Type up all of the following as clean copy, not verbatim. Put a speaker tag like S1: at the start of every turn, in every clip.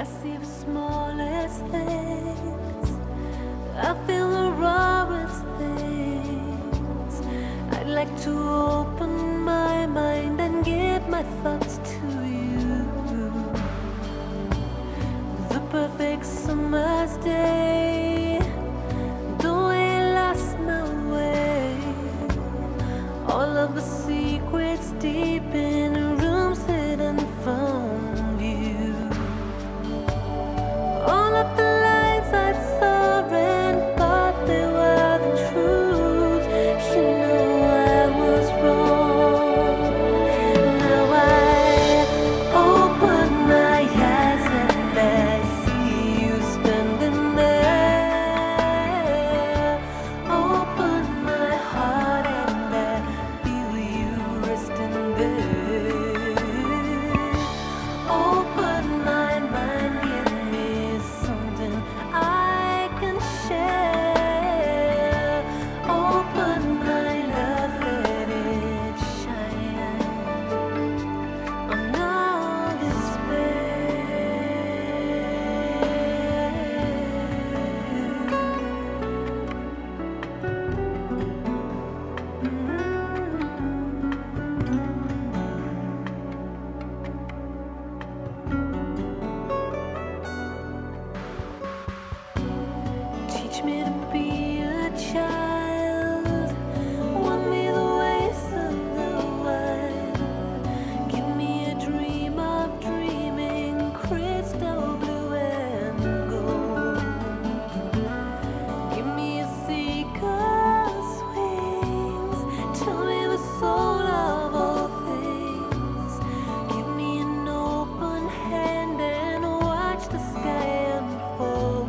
S1: I see the smallest things, I feel the rawest things. I'd like to open my mind and give my thoughts to you. The perfect summer's day, the way I lost my way, all of the secrets deep in rooms hidden from view, all of the lies I saw and thought they were the truth. You know I was wrong. Now I open my eyes and I see you standing there. Open my heart and I feel you resting there. Open my mind, give me something I can share. Open my love, let it shine on all Teach me to be a child, want me the ways of the wild. Give me a dream of dreaming, crystal blue and gold. Give me a seeker's wings, tell me the soul of all things. Give me an open hand and watch the sky unfold.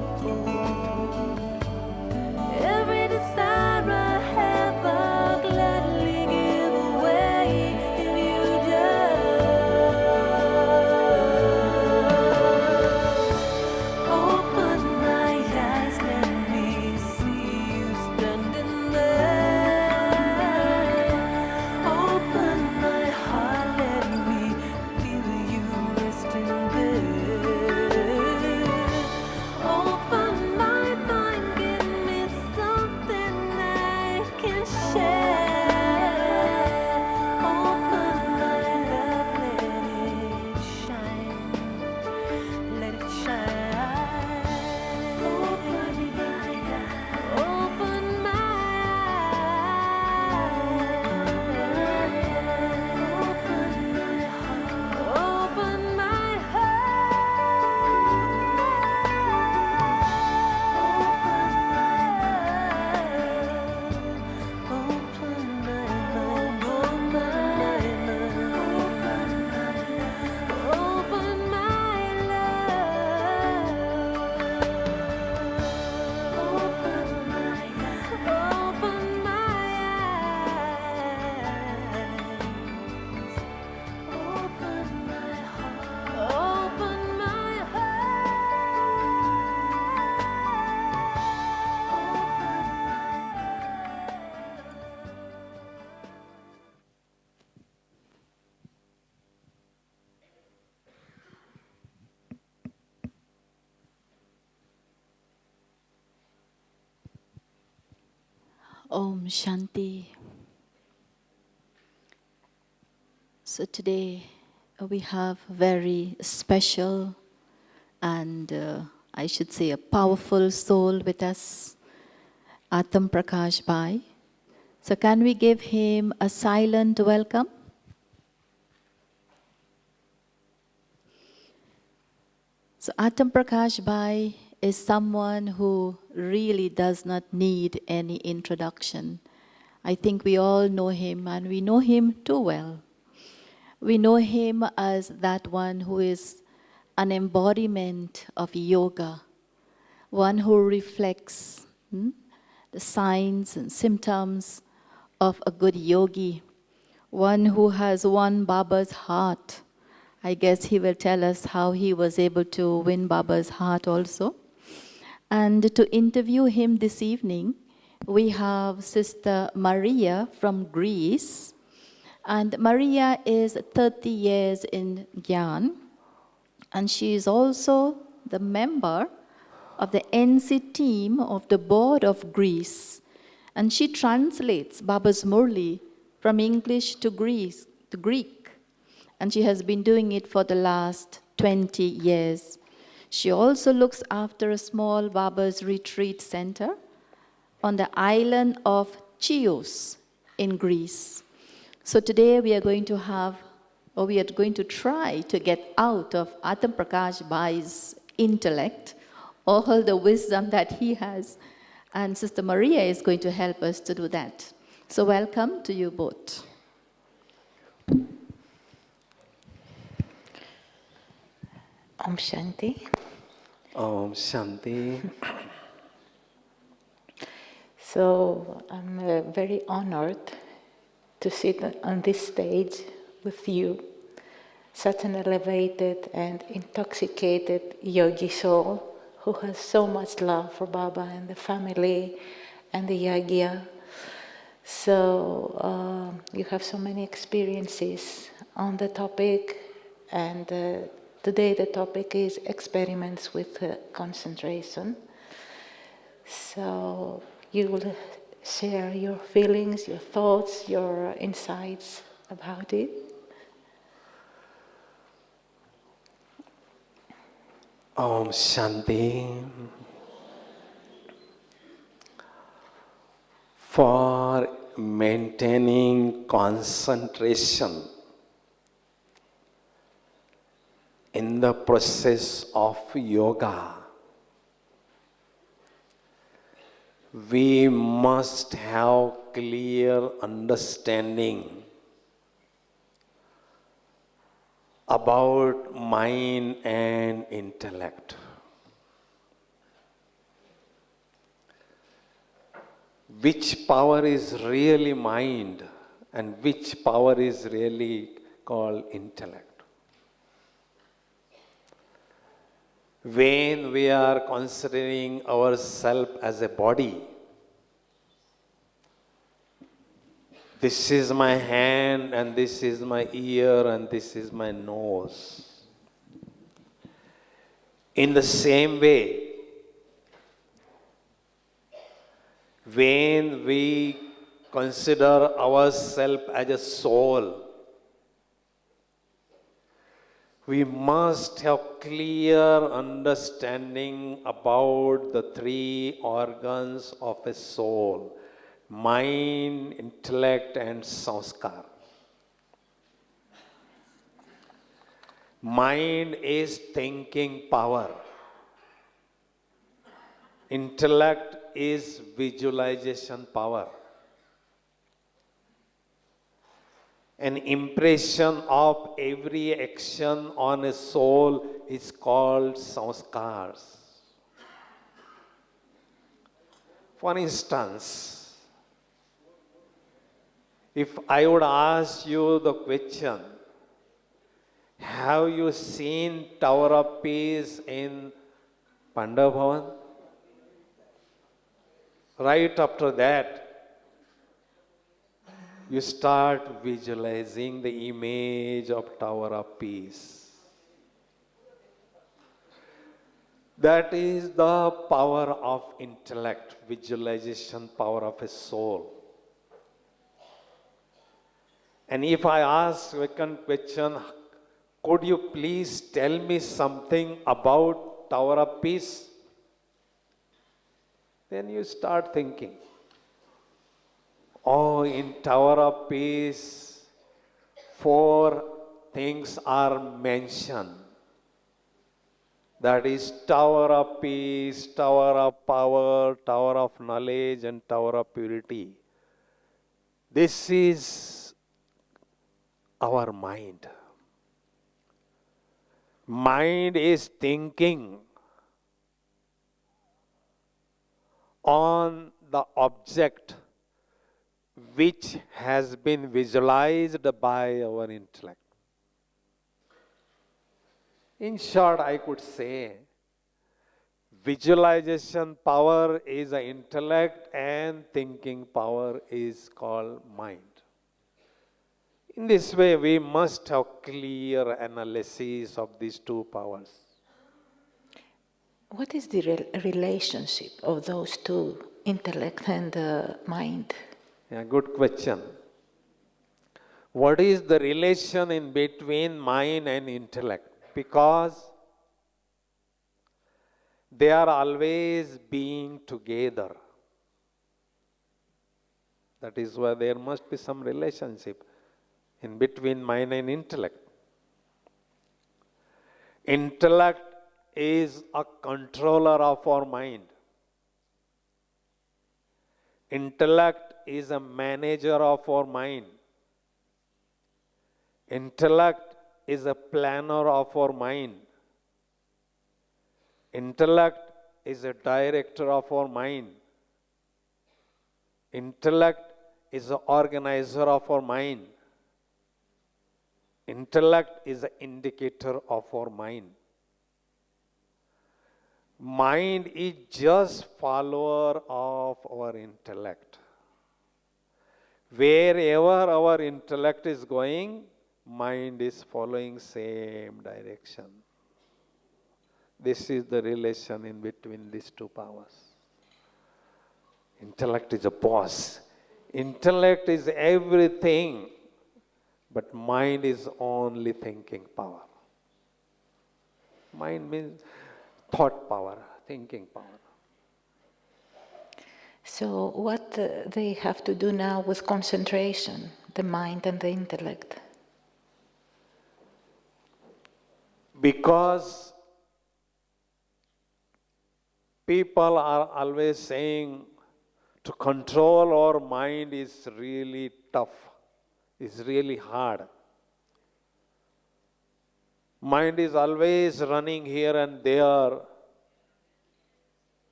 S1: Every desire I have, I'll gladly give away if you just open my eyes, let me see you standing there. Open my heart, let me feel you resting there. Open my mind, give me something I can share. Open my love, let it shine, let it shine. Open my eyes, open my eyes, open my
S2: Om Shanti. So today we have a very special and I should say a powerful soul with us, Atam Prakash Bhai. So can we give him a silent welcome? So Atam Prakash Bhai is someone who really does not need any introduction. I think we all know him and we know him too well. We know him as that one who is an embodiment of yoga, one who reflects the signs and symptoms of a good yogi, one who has won Baba's heart. I guess he will tell us how he was able to win Baba's heart also. And to interview him this evening, we have Sister Maria from Greece. And Maria is 30 years in Gyan. And she is also the member of the NC team of the Board of Greece. And she translates Baba's Murli from English to Greek. And she has been doing it for the last 20 years. She also looks after a small Baba's retreat center on the island of Chios in Greece. So today we are going to try to get out of Atam Prakash Bhai's intellect all the wisdom that he has. And Sister Maria is going to help us to do that. So welcome to you both.
S3: Om Shanti.
S4: Om Shanti.
S3: So I'm very honored to sit on this stage with you, such an elevated and intoxicated yogi soul who has so much love for Baba and the family and the yagya. So you have so many experiences on the topic, and today the topic is experiments with concentration. So you will share your feelings, your thoughts, your insights about it.
S4: Om Shanti. For maintaining concentration in the process of yoga, we must have clear understanding about mind and intellect. Which power is really mind and which power is really called intellect. When we are considering ourselves as a body, this is my hand and this is my ear and this is my nose. In the same way, when we consider ourselves as a soul, we must have clear understanding about the three organs of a soul: mind, intellect, and sanskar. Mind is thinking power. Intellect is visualization power. An impression of every action on a soul is called SANSKARS. For instance, if I would ask you the question, have you seen Tower of Peace in Pandavavan? Right after that, you start visualizing the image of Tower of Peace. That is the power of intellect, visualization power of a soul. And if I ask second question, could you please tell me something about Tower of Peace? Then you start thinking, oh, in Tower of Peace, 4 things are mentioned. That is Tower of Peace, Tower of Power, Tower of Knowledge, and Tower of Purity. This is our mind. Mind is thinking on the object which has been visualized by our intellect. In short, I could say, visualization power is an intellect and thinking power is called mind. In this way, we must have clear analysis of these two powers.
S3: What is the relationship of those two, intellect and mind?
S4: Yeah, good question. What is the relation in between mind and intellect? Because they are always being together. That is why there must be some relationship in between mind and intellect. Intellect is a controller of our mind. Intellect is a manager of our mind. Intellect is a planner of our mind. Intellect is a director of our mind. Intellect is an organizer of our mind. Intellect is an indicator of our mind. Mind is just follower of our intellect. Wherever our intellect is going, mind is following same direction. This is the relation in between these two powers. Intellect is a boss. Intellect is everything, but mind is only thinking power. Mind means thought power, thinking power.
S3: So what they have to do now with concentration, the mind and the intellect?
S4: Because people are always saying to control our mind is really tough, is really hard. Mind is always running here and there.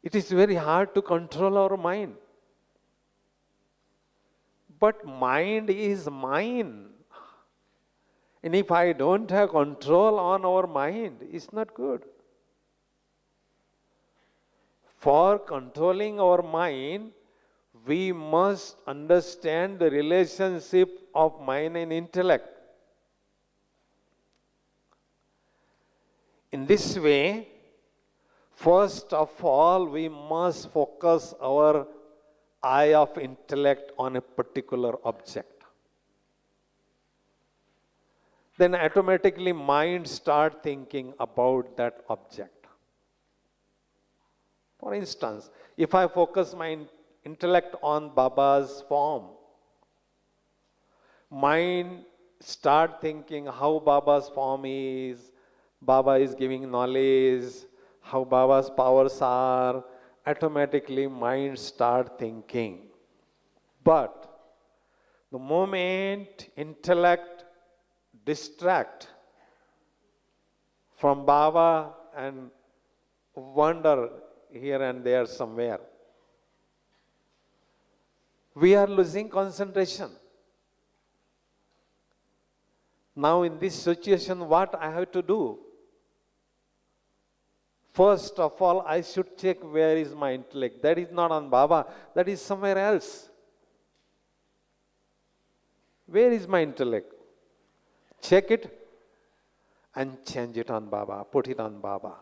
S4: It is very hard to control our mind. But mind is mine. And if I don't have control on our mind, it's not good. For controlling our mind, we must understand the relationship of mind and intellect. In this way, first of all, we must focus our eye of intellect on a particular object. Then automatically mind start thinking about that object. For instance, if I focus my intellect on Baba's form, mind start thinking how Baba's form is, Baba is giving knowledge, how Baba's powers are, automatically mind start thinking. But the moment intellect distract from Baba and wander here and there somewhere, we are losing concentration. Now in this situation, what I have to do? First of all, I should check where is my intellect. That is not on Baba, that is somewhere else. Where is my intellect? Check it and change it on Baba, put it on Baba.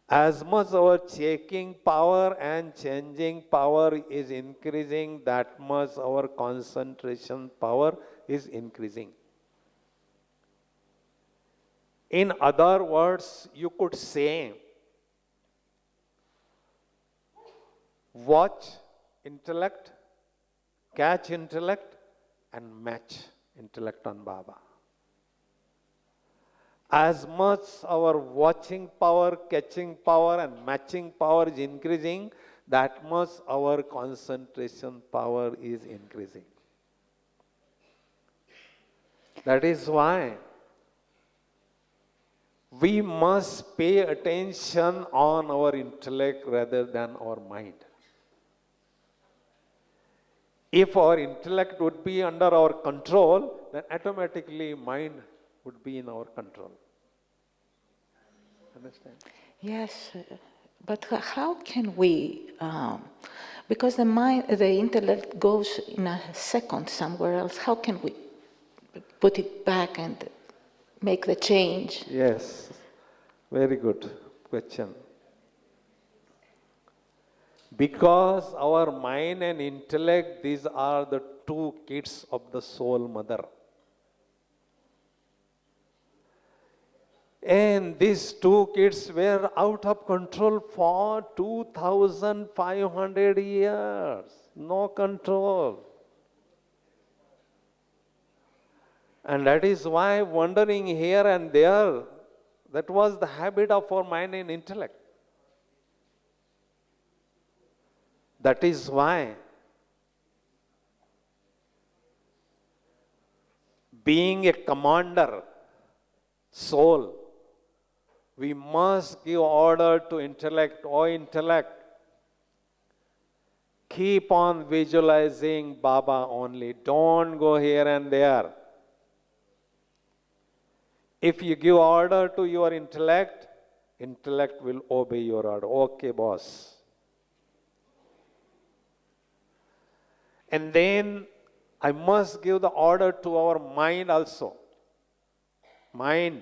S4: As much our checking power and changing power is increasing, that much our concentration power is increasing. In other words, you could say, watch intellect, catch intellect, and match intellect on Baba. As much our watching power, catching power, and matching power is increasing, that much our concentration power is increasing. That is why we must pay attention on our intellect rather than our mind. If our intellect would be under our control, then automatically mind would be in our control. Understand?
S3: Yes, but how can we Because the mind, the intellect goes in a second somewhere else. How can we put it back and make the change?
S4: Yes, very good question. Because our mind and intellect, these are the two kids of the soul mother. And these two kids were out of control for 2500 years. No control. And that is why wandering here and there, that was the habit of our mind and intellect. That is why being a commander, soul, we must give order to intellect. Oh, intellect, keep on visualizing Baba only. Don't go here and there. If you give order to your intellect, intellect will obey your order. Okay, boss. And then I must give the order to our mind also. Mind,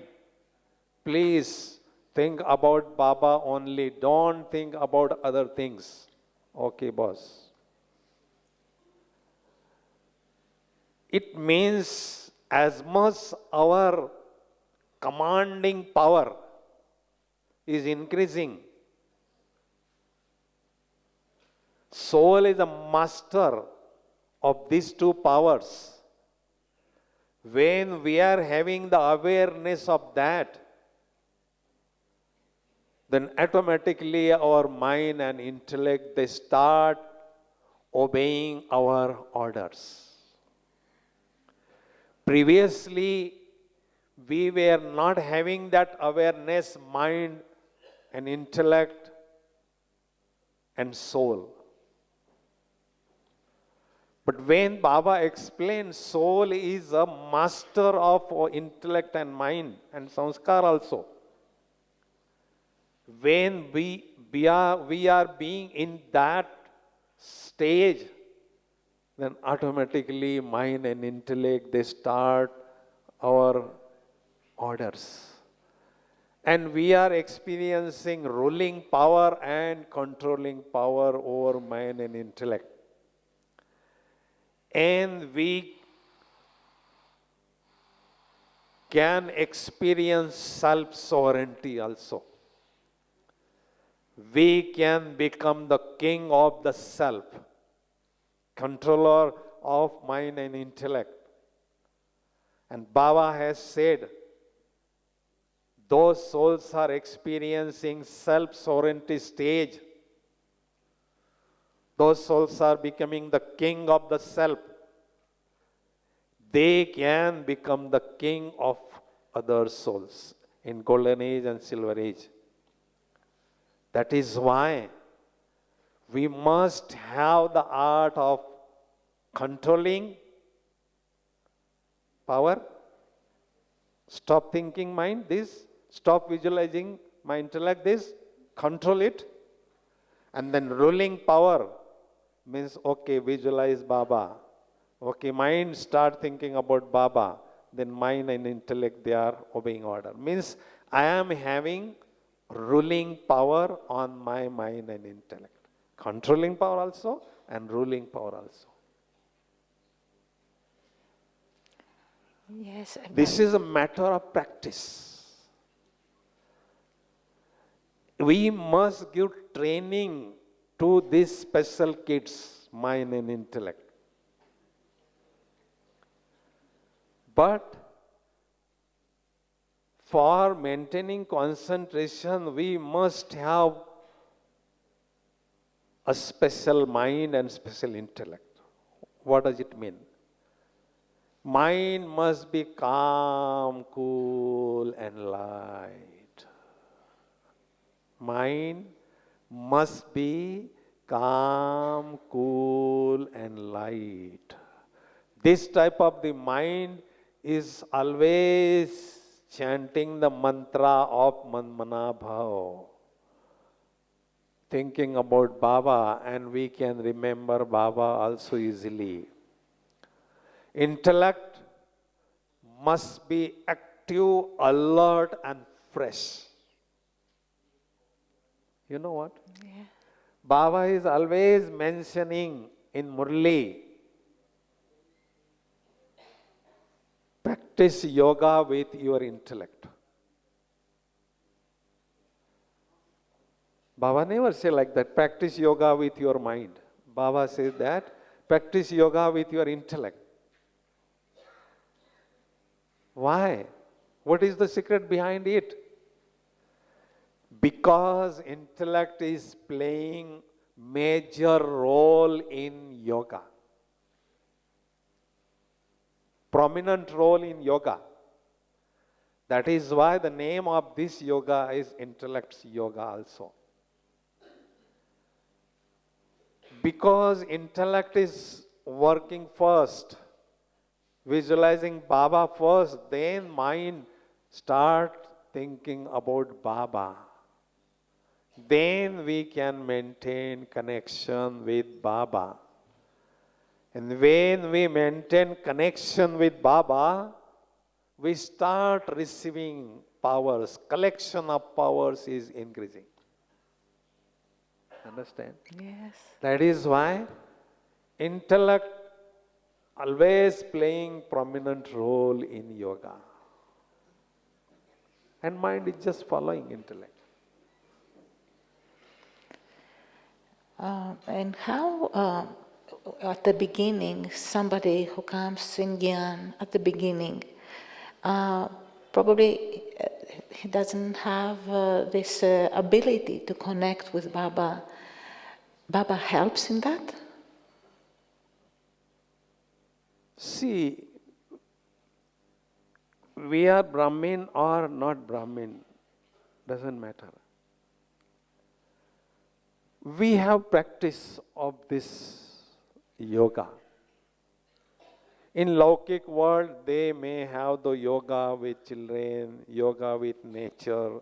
S4: please think about Baba only. Don't think about other things. Okay, boss. It means as much our commanding power is increasing, soul is a master of these two powers. When we are having the awareness of that, then automatically our mind and intellect, they start obeying our orders. Previously, we were not having that awareness, mind and intellect and soul. But when Baba explains soul is a master of intellect and mind and sanskar also, when we are being in that stage, then automatically mind and intellect, they start our orders. And we are experiencing ruling power and controlling power over mind and intellect. And we can experience self-sovereignty also. We can become the king of the self, controller of mind and intellect. And Baba has said, those souls are experiencing self-sovereignty stage. Those souls are becoming the king of the self. They can become the king of other souls in golden age and silver age. That is why we must have the art of controlling power. Stop thinking mind this, stop visualizing my intellect this, control it. And then ruling power means, okay, visualize Baba. Okay, mind start thinking about Baba. Then mind and intellect, they are obeying order. Means I am having ruling power on my mind and intellect. Controlling power also and ruling power also.
S3: Yes.
S4: This is a matter of practice. We must give training to these special kids, mind and intellect. But for maintaining concentration, we must have a special mind and special intellect. What does it mean? Mind must be calm, cool, and light. Mind must be calm, cool, and light. This type of the mind is always chanting the mantra of Manmana Bhav. thinking about Baba and we can remember Baba also easily. Intellect must be active, alert and fresh. You know what?
S3: Yeah.
S4: Baba is always mentioning in Murli, practice yoga with your intellect. Baba never say like that, practice yoga with your mind. Baba says that, practice yoga with your intellect. Why? What is the secret behind it? Because intellect is playing major role in yoga. Prominent role in yoga. That is why the name of this yoga is intellect's yoga also. Because intellect is working first, visualizing Baba first, then mind start thinking about Baba. Then we can maintain connection with Baba. And when we maintain connection with Baba, we start receiving powers. Collection of powers is increasing. Understand?
S3: Yes.
S4: That is why intellect always playing prominent role in yoga. And mind is just following intellect.
S3: And how, at the beginning, somebody who comes in Gyan at the beginning, probably he doesn't have this ability to connect with Baba. Baba helps in that?
S4: See, we are Brahmin or not Brahmin, doesn't matter. We have practice of this yoga. In Laukik world, they may have the yoga with children, yoga with nature.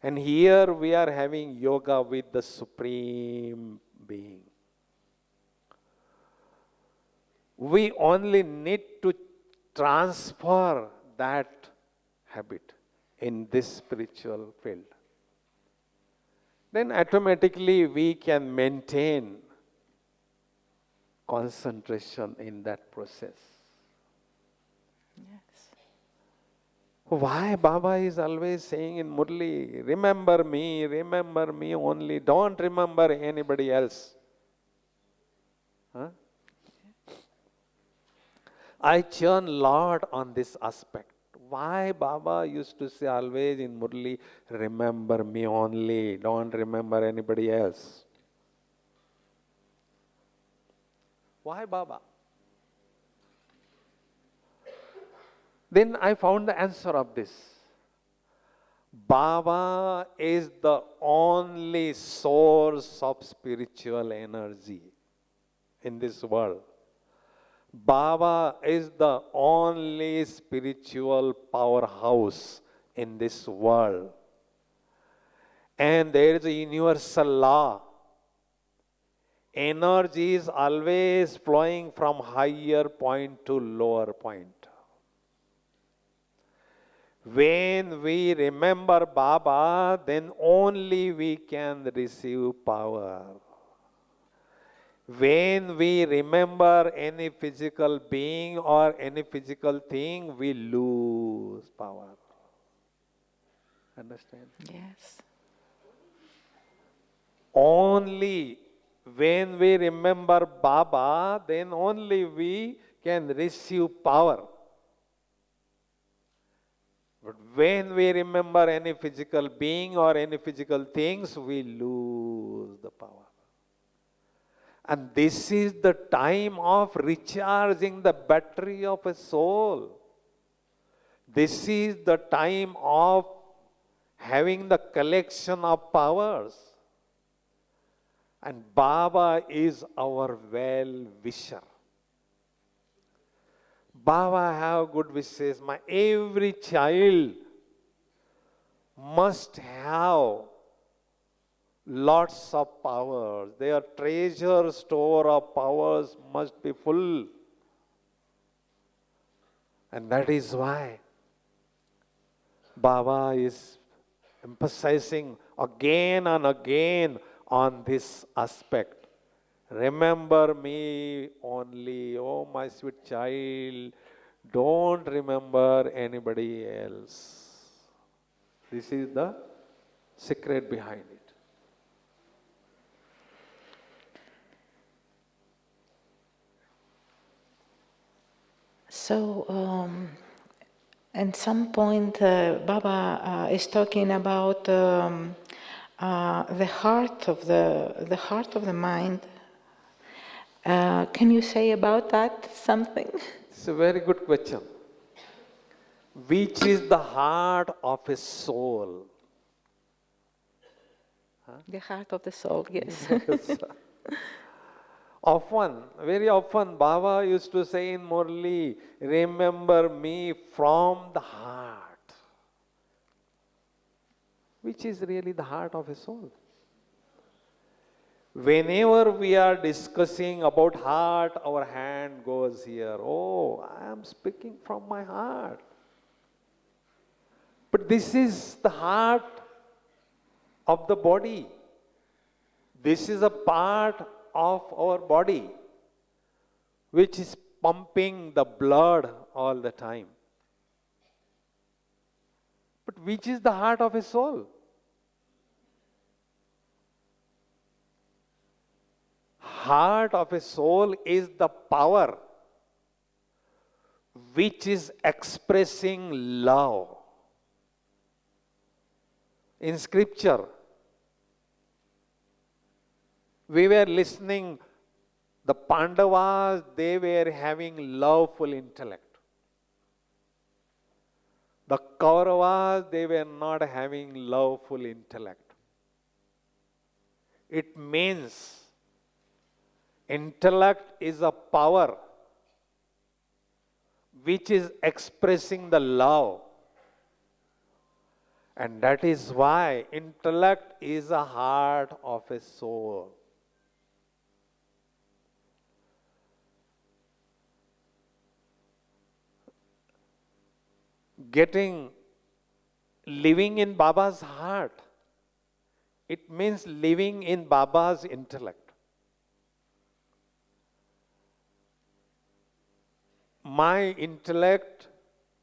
S4: And here we are having yoga with the Supreme Being. We only need to transfer that habit in this spiritual field. Then automatically we can maintain concentration in that process.
S3: Yes.
S4: Why Baba is always saying in Murli, remember me only, don't remember anybody else. Huh? I churn a lot on this aspect. Why Baba used to say always in Murli, remember me only, don't remember anybody else. Why Baba? Then I found the answer of this. Baba is the only source of spiritual energy in this world. Baba is the only spiritual powerhouse in this world. And there is a universal law. Energy is always flowing from higher point to lower point. When we remember Baba, then only we can receive power. When we remember any physical being or any physical thing, we lose power. Understand?
S3: Yes.
S4: Only when we remember Baba, then only we can receive power. But when we remember any physical being or any physical things, we lose the power. And this is the time of recharging the battery of a soul. This is the time of having the collection of powers. And Baba is our well-wisher. Baba have good wishes. Every child must have lots of powers. Their treasure store of powers must be full. And that is why Baba is emphasizing again and again on this aspect. Remember me only, oh my sweet child. Don't remember anybody else. This is the secret behind it.
S3: So, at some point, Baba is talking about the heart of the mind. Can you say about that something?
S4: It's a very good question. Which is the heart of a soul?
S3: The heart of the soul, yes.
S4: Often, very often, Baba used to say in Murli, remember me from the heart. Which is really the heart of a soul. Whenever we are discussing about heart, our hand goes here. Oh, I am speaking from my heart. But this is the heart of the body. This is a part of our body which is pumping the blood all the time. But which is the heart of a soul? Heart of a soul is the power which is expressing love. In scripture, we were listening, the Pandavas, they were having loveful intellect. The Kauravas, they were not having loveful intellect. It means intellect is a power which is expressing the love. And that is why intellect is a heart of a soul. Living in Baba's heart, it means living in Baba's intellect. My intellect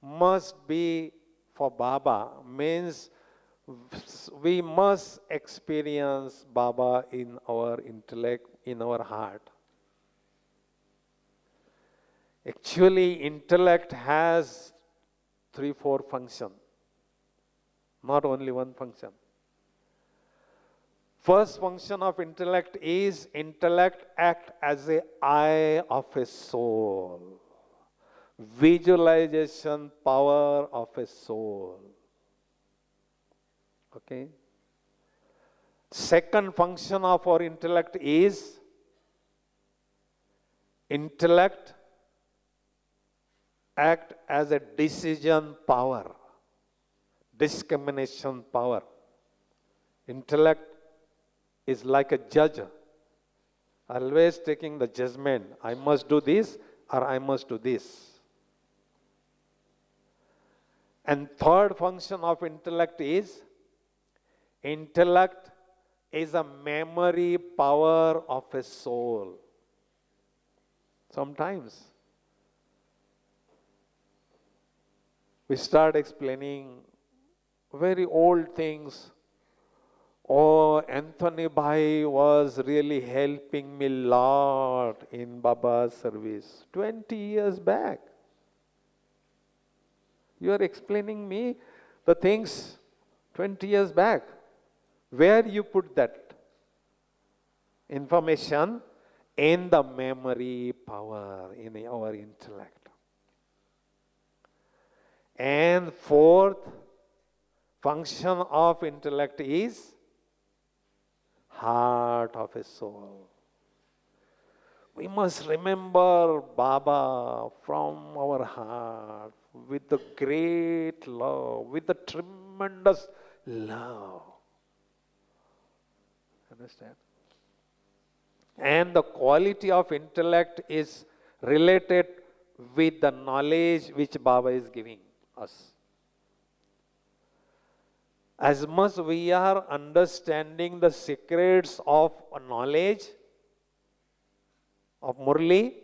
S4: must be for Baba, means we must experience Baba in our intellect, in our heart. Actually, intellect has 3-4 functions, not only one function. First function of intellect is intellect act as an eye of a soul. Visualization power of a soul. Okay. Second function of our intellect is intellect act as a decision power, discrimination power. Intellect is like a judge, always taking the judgment. I must do this or I must do this. And third function of intellect is a memory power of a soul. Sometimes we start explaining very old things. Oh, Anthony Bhai was really helping me a lot in Baba's service 20 years back. You are explaining me the things 20 years back. Where you put that information? In the memory power, in our intellect. And fourth function of intellect is heart of a soul. We must remember Baba from our heart with the great love, with the tremendous love. Understand? And the quality of intellect is related with the knowledge which Baba is giving us. As much we are understanding the secrets of knowledge of Murli,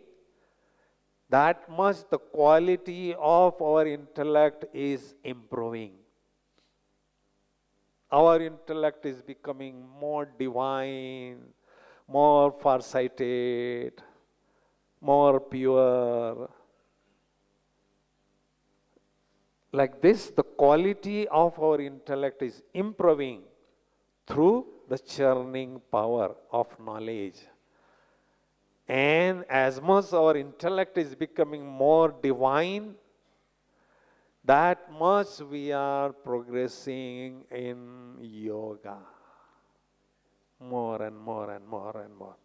S4: that much the quality of our intellect is improving. Our intellect is becoming more divine, more farsighted, more pure. Like this, the quality of our intellect is improving through the churning power of knowledge. And as much our intellect is becoming more divine, that much we are progressing in yoga. More and more and more and more.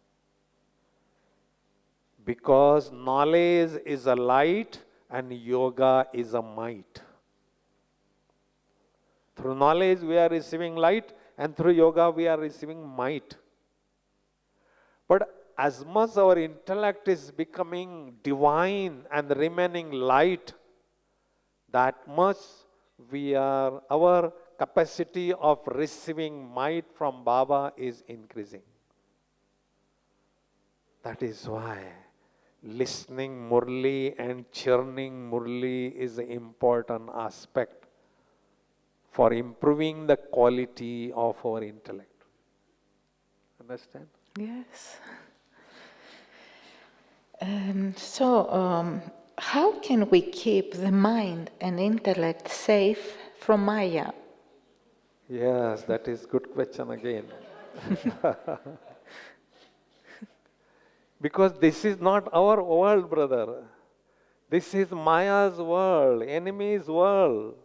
S4: Because knowledge is a light and yoga is a might. Through knowledge we are receiving light, and through yoga we are receiving might. But as much our intellect is becoming divine and remaining light, that much our capacity of receiving might from Baba is increasing. That is why listening Murli and churning Murli is an important aspect for improving the quality of our intellect. Understand?
S3: Yes. How can we keep the mind and intellect safe from Maya?
S4: Yes, that is good question again. Because this is not our world, brother. This is Maya's world, enemy's world.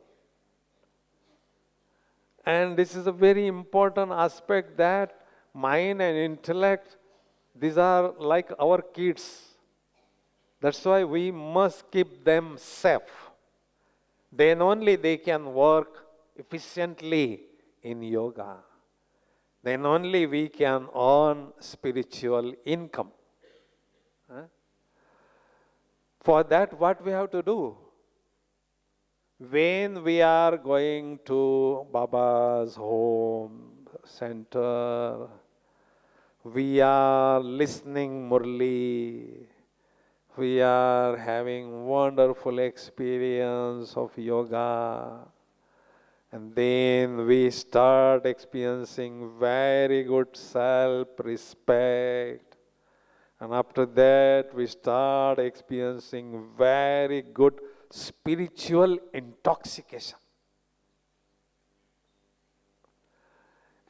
S4: And this is a very important aspect, that mind and intellect, these are like our kids. That's why we must keep them safe. Then only they can work efficiently in yoga. Then only we can earn spiritual income. For that, what we have to do? When we are going to Baba's home, center, we are listening Murli, we are having wonderful experience of yoga, and then we start experiencing very good self-respect. And after that, we start experiencing very good spiritual intoxication.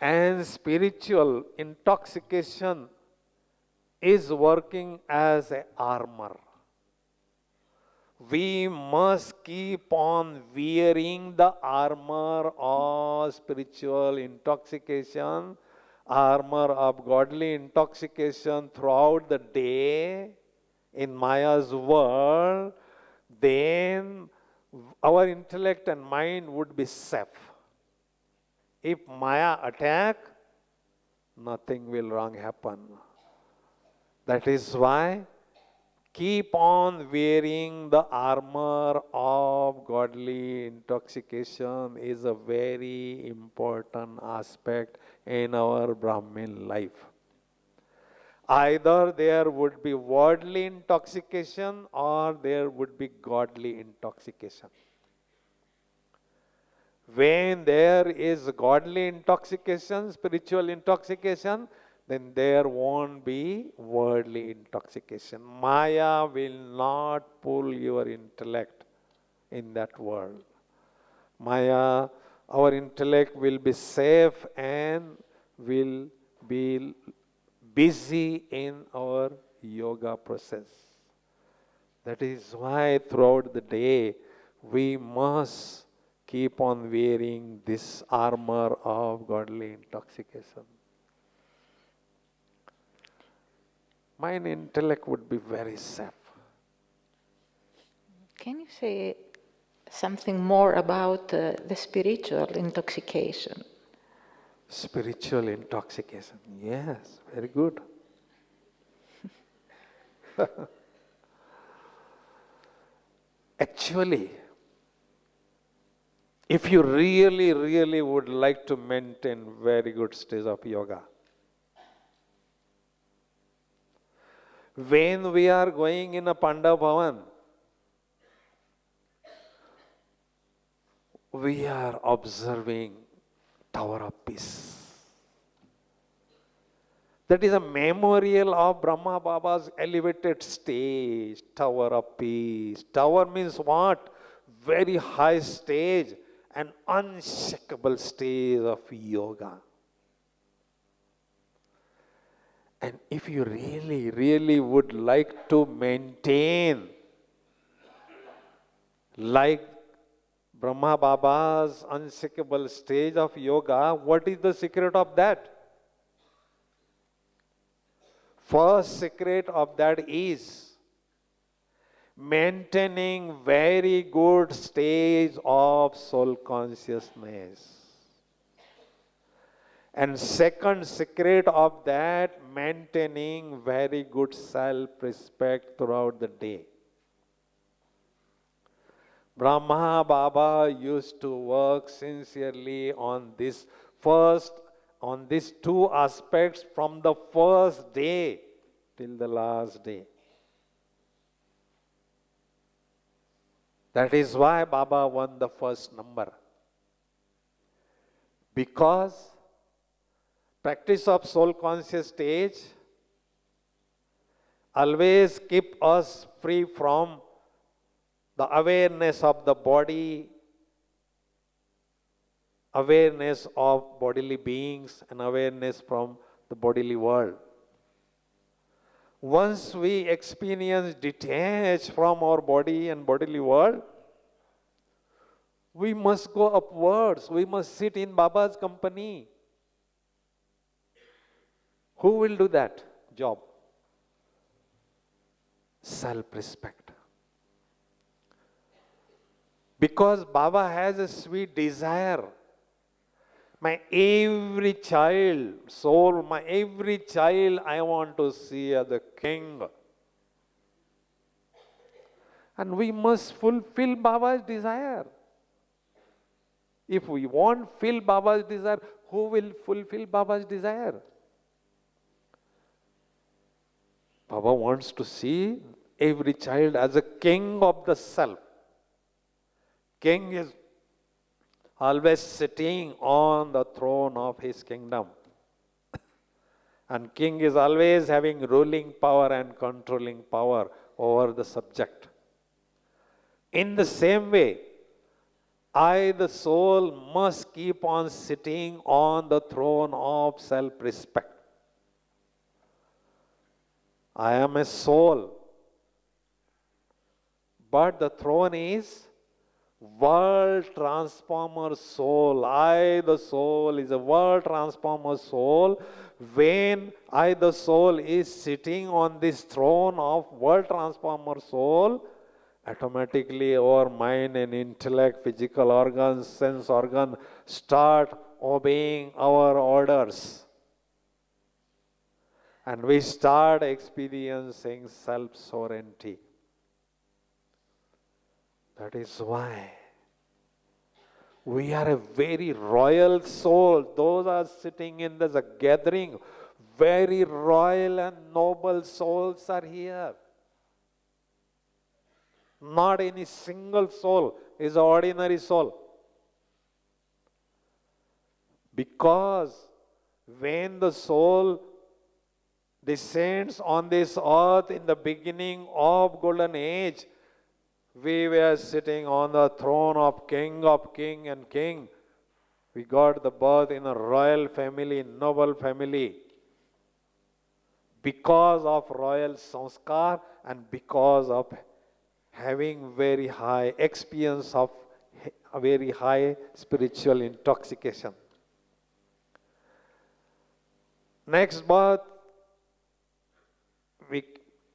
S4: And spiritual intoxication is working as an armor. We must keep on wearing the armor of spiritual intoxication, armor of godly intoxication throughout the day in Maya's world. Then our intellect and mind would be safe. If Maya attack, nothing will wrong happen. That is why keep on wearing the armor of godly intoxication is a very important aspect in our Brahmin life. Either there would be worldly intoxication or there would be godly intoxication. When there is godly intoxication, spiritual intoxication, then there won't be worldly intoxication. Maya will not pull your intellect in that world. Maya, our intellect will be safe and will be busy in our yoga process. That is why throughout the day we must keep on wearing this armor of godly intoxication. Mind intellect would be very safe.
S3: Can you say something more about the spiritual intoxication?
S4: Spiritual intoxication. Yes, very good. Actually, if you really, really would like to maintain very good stage of yoga, when we are going in a Panda Bhavan, we are observing Tower of Peace. That is a memorial of Brahma Baba's elevated stage, Tower of Peace. Tower means what? Very high stage, an unshakable stage of yoga. And if you really, really would like to maintain like Brahma Baba's unshakable stage of yoga, what is the secret of that? First secret of that is maintaining very good stage of soul consciousness. And second secret of that, maintaining very good self-respect throughout the day. Brahma Baba used to work sincerely on this first, on these two aspects from the first day till the last day. That is why Baba won the first number. Because practice of soul conscious stage always keep us free from the awareness of the body, awareness of bodily beings, and awareness from the bodily world. Once we experience detached from our body and bodily world, we must go upwards. We must sit in Baba's company. Who will do that job? Self-respect. Because Baba has a sweet desire. My every child, soul, my every child I want to see as a king. And we must fulfill Baba's desire. If we won't fill Baba's desire, who will fulfill Baba's desire? Baba wants to see every child as a king of the self. King is always sitting on the throne of his kingdom. And king is always having ruling power and controlling power over the subject. In the same way, I, the soul, must keep on sitting on the throne of self-respect. I am a soul, but the throne is world transformer soul. I, the soul, is a world transformer soul. When I, the soul, is sitting on this throne of world transformer soul, automatically our mind and intellect, physical organs, sense organ start obeying our orders. And we start experiencing self-sovereignty. That is why we are a very royal soul. Those are sitting in this gathering. Very royal and noble souls are here. Not any single soul is an ordinary soul. Because when the soul descends on this earth in the beginning of golden age, we were sitting on the throne of king and king. We got the birth in a royal family, noble family. Because of royal sanskar and because of having very high experience of a very high spiritual intoxication. Next birth, we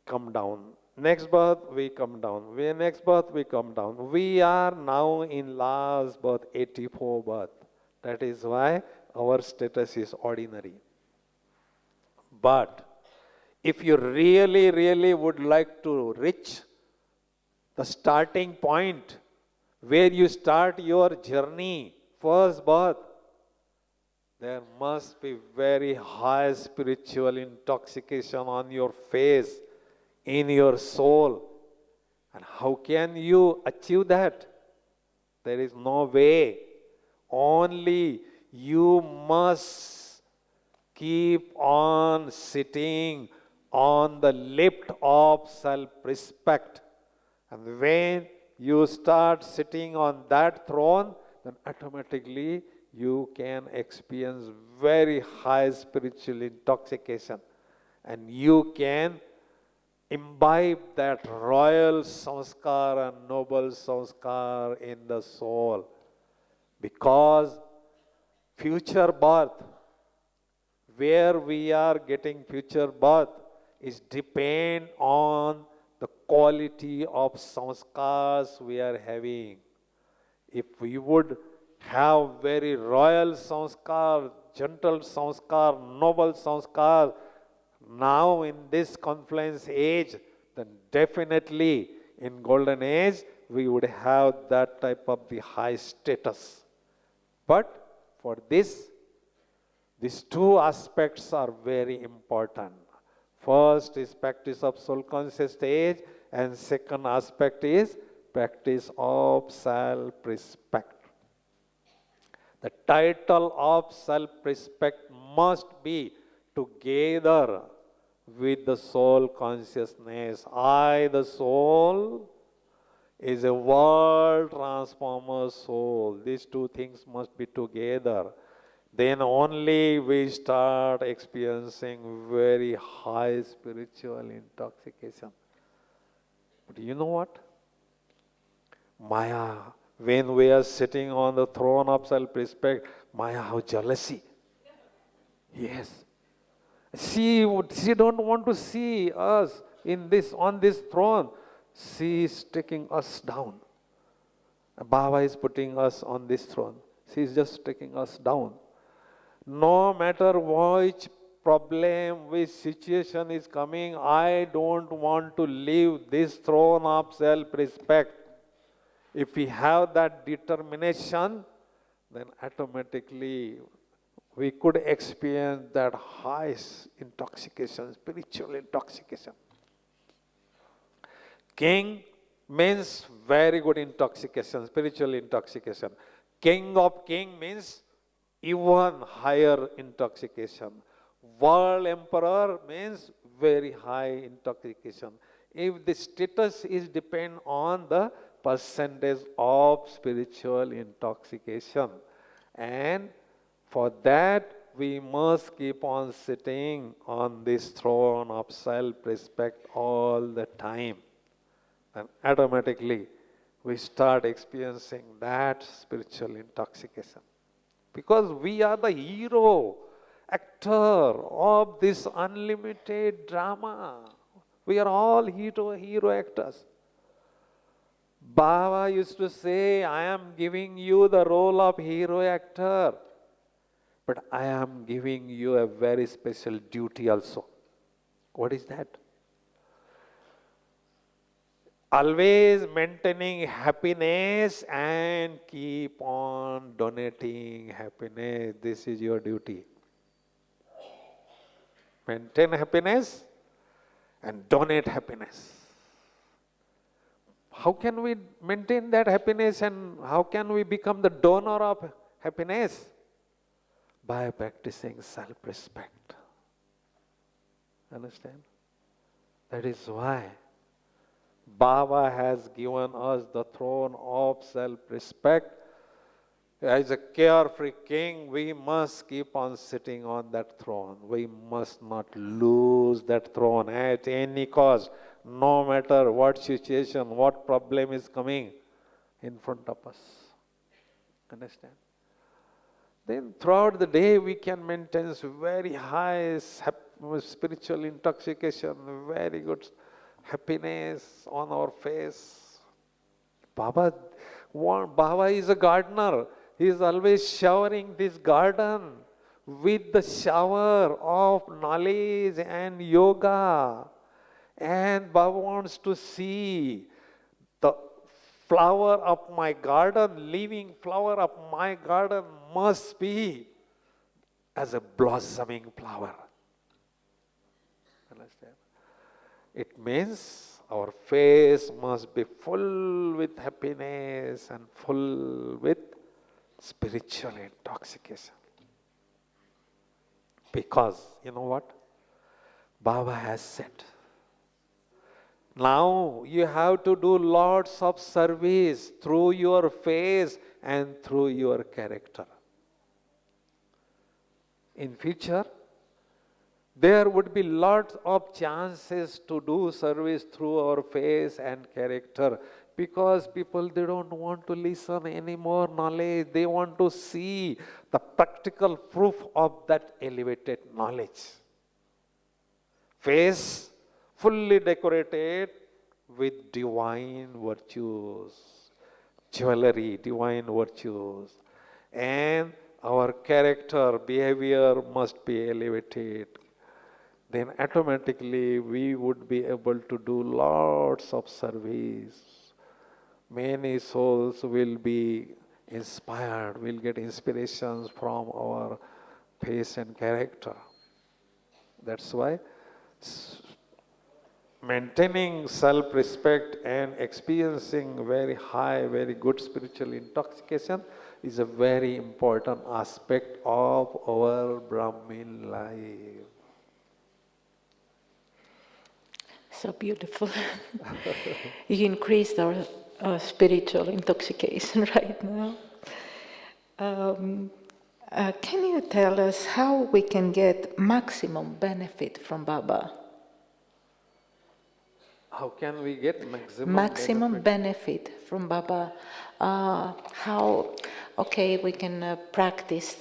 S4: come down. Next birth, we come down. Next birth, we come down. We are now in last birth, 84 birth. That is why our status is ordinary. But if you really, really would like to reach the starting point where you start your journey, first birth, there must be very high spiritual intoxication on your face, in your soul. And how can you achieve that? There is no way. Only you must keep on sitting on the lift of self-respect. And when you start sitting on that throne, then automatically you can experience very high spiritual intoxication. And you can imbibe that royal sanskar and noble sanskar in the soul. Because future birth, where we are getting future birth, is depend on the quality of sanskars we are having. If we would have very royal sanskar, gentle sanskar, noble sanskar, now in this confluence age, then definitely in golden age, we would have that type of the high status. But for this, these two aspects are very important. First is practice of soul conscious stage, and second aspect is practice of self-respect. The title of self-respect must be together with the soul consciousness. I, the soul, is a world transformer soul. These two things must be together. Then only we start experiencing very high spiritual intoxication. But you know what? Maya, when we are sitting on the throne of self-respect, Maya, how jealousy. Yes. She don't want to see us on this throne. She is taking us down. Baba is putting us on this throne. She is just taking us down. No matter which problem, which situation is coming, I don't want to leave this throne of self-respect. If we have that determination, then automatically we could experience that high intoxication, spiritual intoxication. King means very good intoxication, spiritual intoxication. King of king means even higher intoxication. World emperor means very high intoxication. If the status is depend on the percentage of spiritual intoxication, and for that we must keep on sitting on this throne of self-respect all the time. And automatically we start experiencing that spiritual intoxication. Because we are the hero, actor of this unlimited drama. We are all hero actors. Baba used to say, I am giving you the role of hero actor, but I am giving you a very special duty also. What is that? Always maintaining happiness and keep on donating happiness. This is your duty. Maintain happiness and donate happiness. How can we maintain that happiness and how can we become the donor of happiness? By practicing self-respect. Understand? That is why Baba has given us the throne of self-respect. As a carefree king, we must keep on sitting on that throne. We must not lose that throne at any cost, no matter what situation, what problem is coming in front of us. Understand? Then throughout the day, we can maintain very high spiritual intoxication, very good happiness on our face. Baba is a gardener. He is always showering this garden with the shower of knowledge and yoga. And Baba wants to see the flower of my garden, living flower of my garden must be as a blossoming flower. Understand? It means our face must be full with happiness and full with spiritual intoxication. Because, you know what? Baba has said, now you have to do lots of service through your face and through your character. In future, there would be lots of chances to do service through our face and character, because people, they don't want to listen any more knowledge. They want to see the practical proof of that elevated knowledge. Face fully decorated with divine virtues, jewelry, divine virtues, and our character, behavior must be elevated. Then automatically we would be able to do lots of service. Many souls will be inspired, will get inspirations from our face and character. That's why maintaining self-respect and experiencing very high, very good spiritual intoxication is a very important aspect of our Brahmin life.
S3: So beautiful. You increased our spiritual intoxication right now. Can you tell us how we can get maximum benefit from Baba?
S4: How can we get
S3: Maximum benefit from Baba? We can practice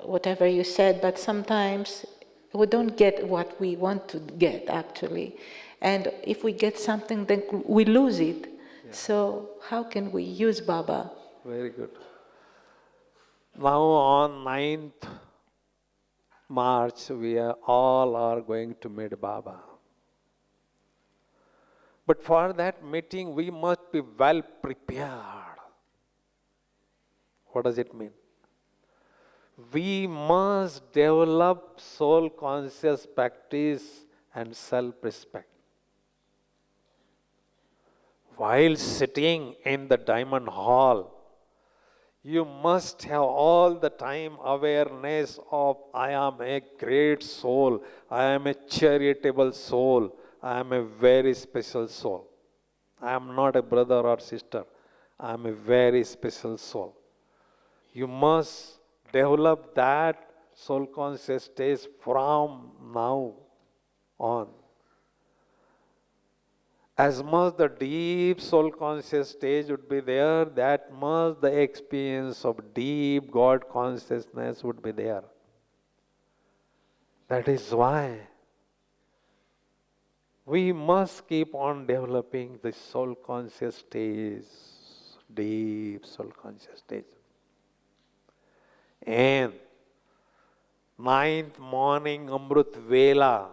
S3: whatever you said, but sometimes we don't get what we want to get actually. And if we get something, then we lose it. Yeah. So how can we use Baba?
S4: Very good. Now on 9th March, we all are going to meet Baba. But for that meeting, we must be well prepared. What does it mean? We must develop soul conscious practice and self-respect. While sitting in the diamond hall, you must have all the time awareness of I am a great soul, I am a charitable soul, I am a very special soul. I am not a brother or sister, I am a very special soul. You must develop that soul conscious state from now on. As much the deep soul conscious stage would be there, that much the experience of deep God consciousness would be there. That is why we must keep on developing the soul conscious stage, deep soul conscious stage. And 9th morning Amrut Vela,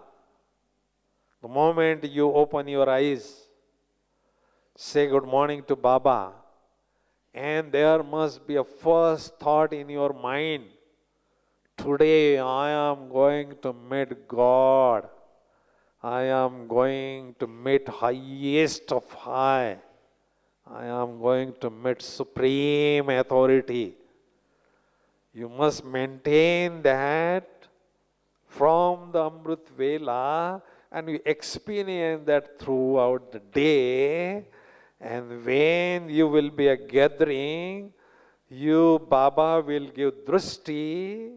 S4: the moment you open your eyes, say good morning to Baba, and there must be a first thought in your mind, today I am going to meet God, I am going to meet highest of high, I am going to meet supreme authority. You must maintain that from the Amrit Vela, and we experience that throughout the day. And when you will be a gathering, you, Baba, will give drishti.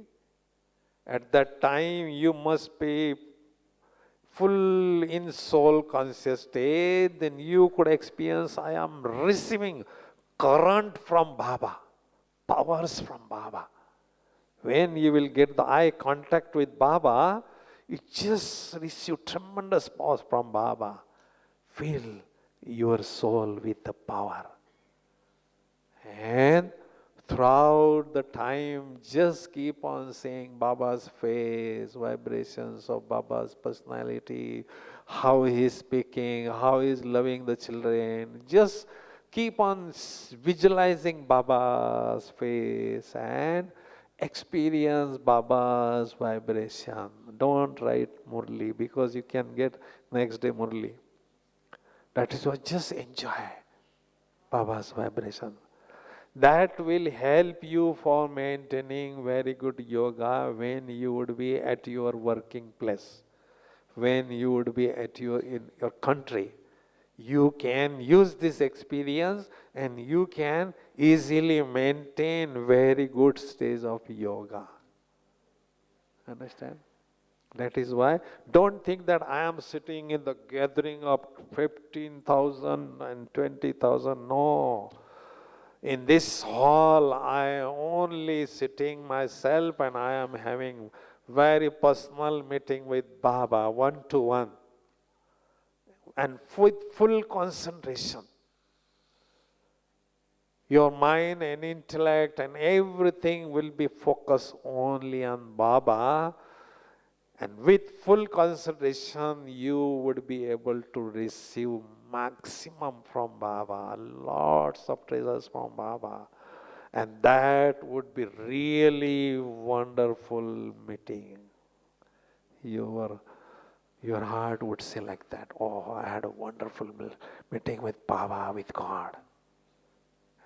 S4: At that time, you must be full in soul conscious state. Then you could experience, I am receiving current from Baba, powers from Baba. When you will get the eye contact with Baba, you just receive tremendous powers from Baba. Fill your soul with the power. And Throughout the time, just keep on saying Baba's face, vibrations of Baba's personality, how he is speaking, how he is loving the children. Just keep on visualizing Baba's face and experience Baba's vibration. Don't write Murli because you can get next day Murli. That is why just enjoy Baba's vibration. That will help you for maintaining very good yoga when you would be at your working place, when you would be at in your country. You can use this experience and you can easily maintain very good stage of yoga. Understand? That is why don't think that I am sitting in the gathering of 15,000 and 20,000. No. In this hall, I am only sitting myself and I am having very personal meeting with Baba, one-to-one. And with full concentration. Your mind and intellect and everything will be focused only on Baba. And with full concentration, you would be able to receive maximum from Baba, lots of treasures from Baba. And that would be really wonderful meeting. Your heart would say like that, oh, I had a wonderful meeting with Baba, with God.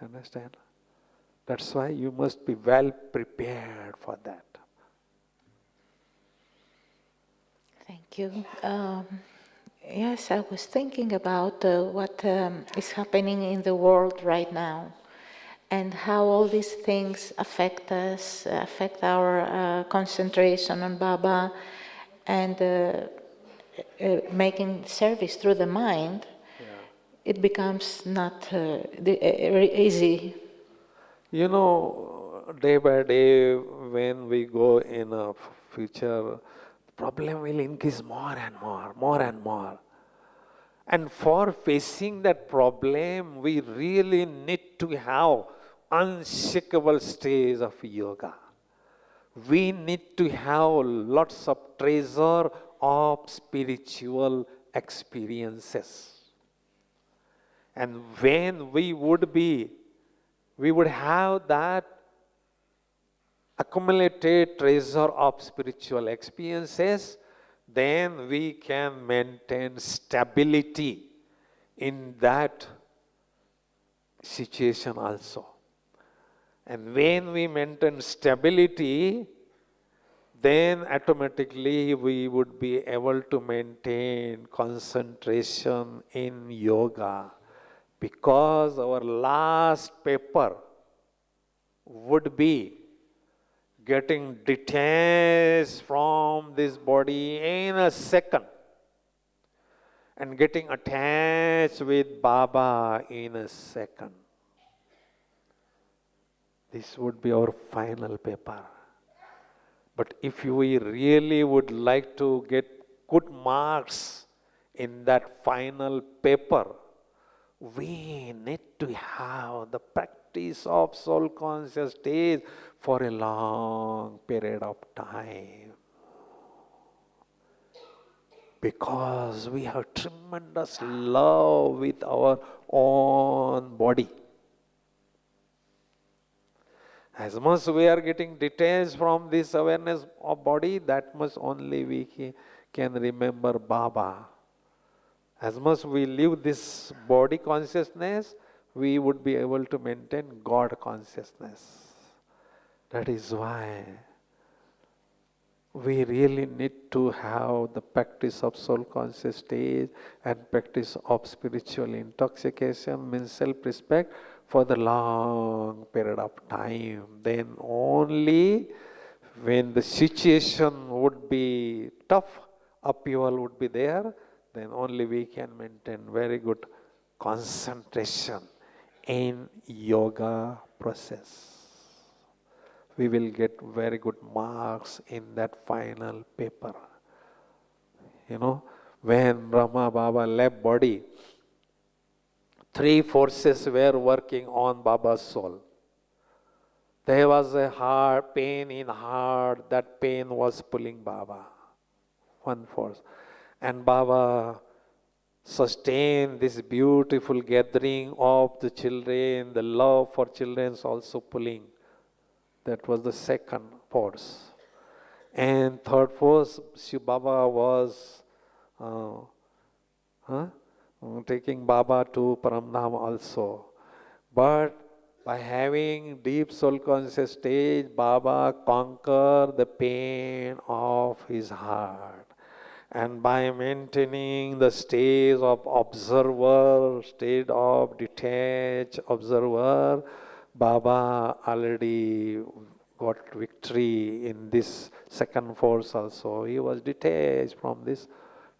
S4: Understand? That's why you must be well prepared for that.
S3: Thank you. Yes, I was thinking about what is happening in the world right now and how all these things affect us, affect our concentration on Baba and making service through the mind. Yeah. It becomes not easy.
S4: You know, day by day when we go in a future, problem will increase more and more. And for facing that problem, we really need to have unshakable stage of yoga. We need to have lots of treasure of spiritual experiences. And when we would have that accumulated treasure of spiritual experiences, then we can maintain stability in that situation also. And when we maintain stability, then automatically we would be able to maintain concentration in yoga, because our last paper would be getting detached from this body in a second and getting attached with Baba in a second. This would be our final paper. But if we really would like to get good marks in that final paper, we need to have the practice of soul conscious stage for a long period of time. Because we have tremendous love with our own body. As much as we are getting detached from this awareness of body, that much only we can remember Baba. As much as we live this body consciousness, we would be able to maintain God consciousness. That is why we really need to have the practice of soul conscious stage and practice of spiritual intoxication, means self-respect, for the long period of time. Then only when the situation would be tough, upheaval would be there, then only we can maintain very good concentration in yoga process. We will get very good marks in that final paper. You know, when Brahma Baba left body, 3 forces were working on Baba's soul. There was a heart pain in heart. That pain was pulling Baba. One force. And Baba sustained this beautiful gathering of the children. The love for children is also pulling. That was the second force. And third force, Shiv Baba was taking Baba to Paramdham also. But by having deep soul conscious stage, Baba conquered the pain of his heart. And by maintaining the stage of observer, state of detached observer, Baba already got victory in this second force also. He was detached from this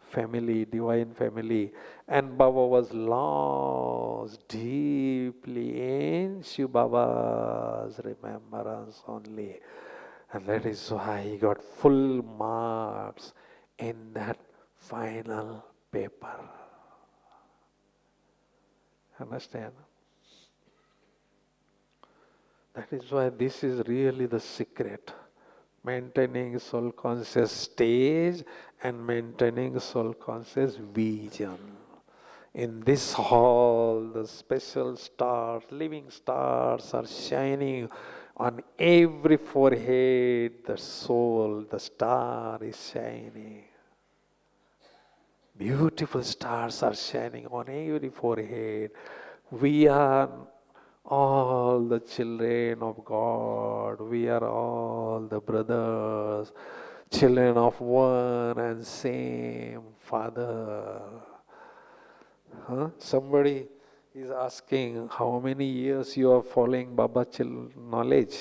S4: family, divine family. And Baba was lost deeply in Shiv Baba's remembrance only. And that is why he got full marks in that final paper. Understand? That is why this is really the secret. Maintaining soul conscious stage and maintaining soul conscious vision. In this hall, the special stars, living stars are shining on every forehead. The soul, the star is shining. Beautiful stars are shining on every forehead. We are all the children of God. We are all the brothers, children of one and same Father. Somebody is asking how many years you are following Baba knowledge.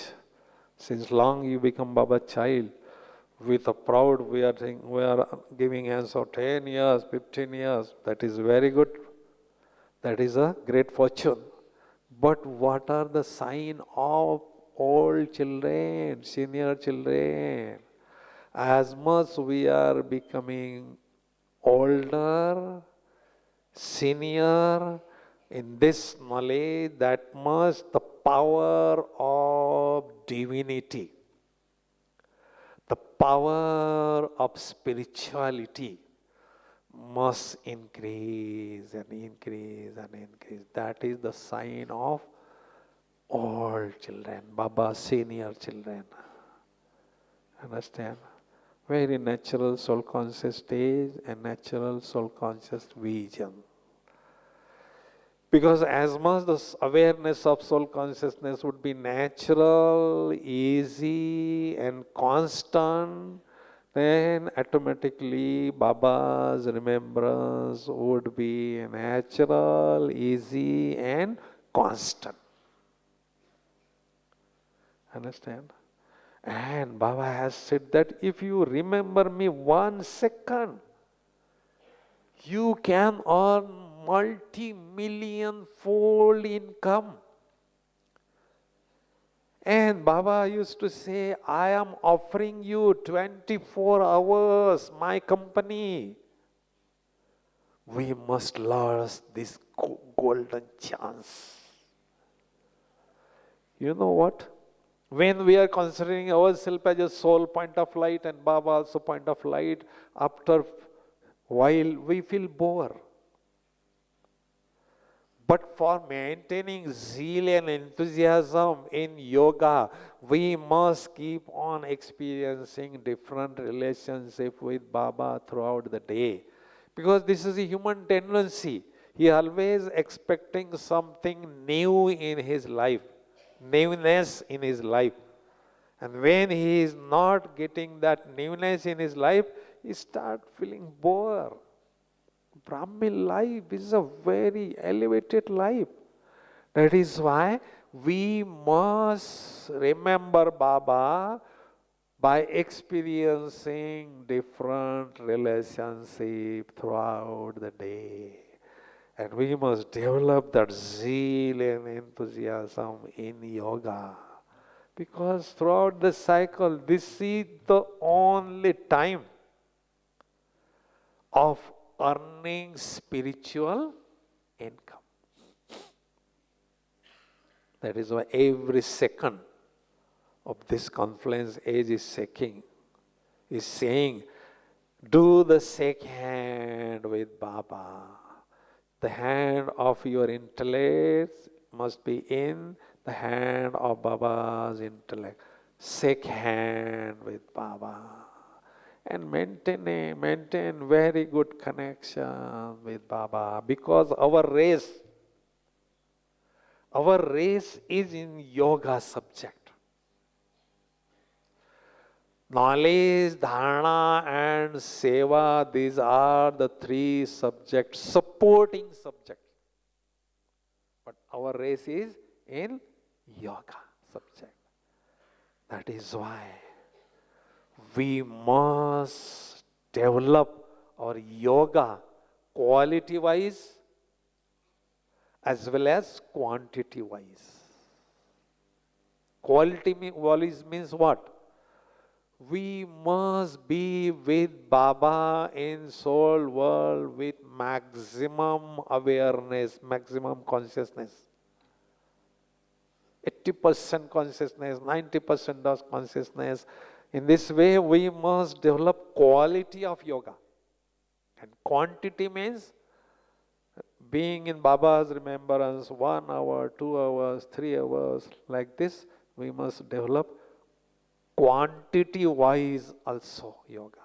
S4: Since long you become Baba child. With a proud we are giving answer 10 years, 15 years. That is very good. That is a great fortune. But what are the sign of old children, senior children? As much we are becoming older, senior in this knowledge, that much the power of divinity, the power of spirituality must increase and increase and increase. That is the sign of old children, Baba senior children. Understand? Very natural soul conscious stage and natural soul conscious vision. Because as much the awareness of soul consciousness would be natural, easy and constant, then automatically Baba's remembrance would be natural, easy and constant. Understand? And Baba has said that if you remember me 1 second, you can earn multi-million fold income. And Baba used to say, I am offering you 24 hours, my company. We must lose this golden chance. You know what? When we are considering ourselves as a soul point of light and Baba also point of light, after a while we feel bored. But for maintaining zeal and enthusiasm in yoga, we must keep on experiencing different relationships with Baba throughout the day. Because this is a human tendency. He always expecting something new in his life, newness in his life. And when he is not getting that newness in his life, he starts feeling bored. Brahmin life is a very elevated life. That is why we must remember Baba by experiencing different relationships throughout the day. And we must develop that zeal and enthusiasm in yoga. Because throughout the cycle, this is the only time of earning spiritual income. That is why every second of this confluence age is shaking, is saying, do the shake hand with Baba. The hand of your intellect must be in the hand of Baba's intellect. Shake hand with Baba. And maintain very good connection with Baba, because our race is in yoga subject. Knowledge, dharana and seva, these are the three subjects, supporting subjects. But our race is in yoga subject. That is why we must develop our yoga quality-wise as well as quantity-wise. Quality-wise means what? We must be with Baba in soul world with maximum awareness, maximum consciousness. 80% consciousness, 90% of consciousness. In this way, we must develop quality of yoga. And quantity means being in Baba's remembrance 1 hour, 2 hours, 3 hours, like this, we must develop quantity-wise also yoga.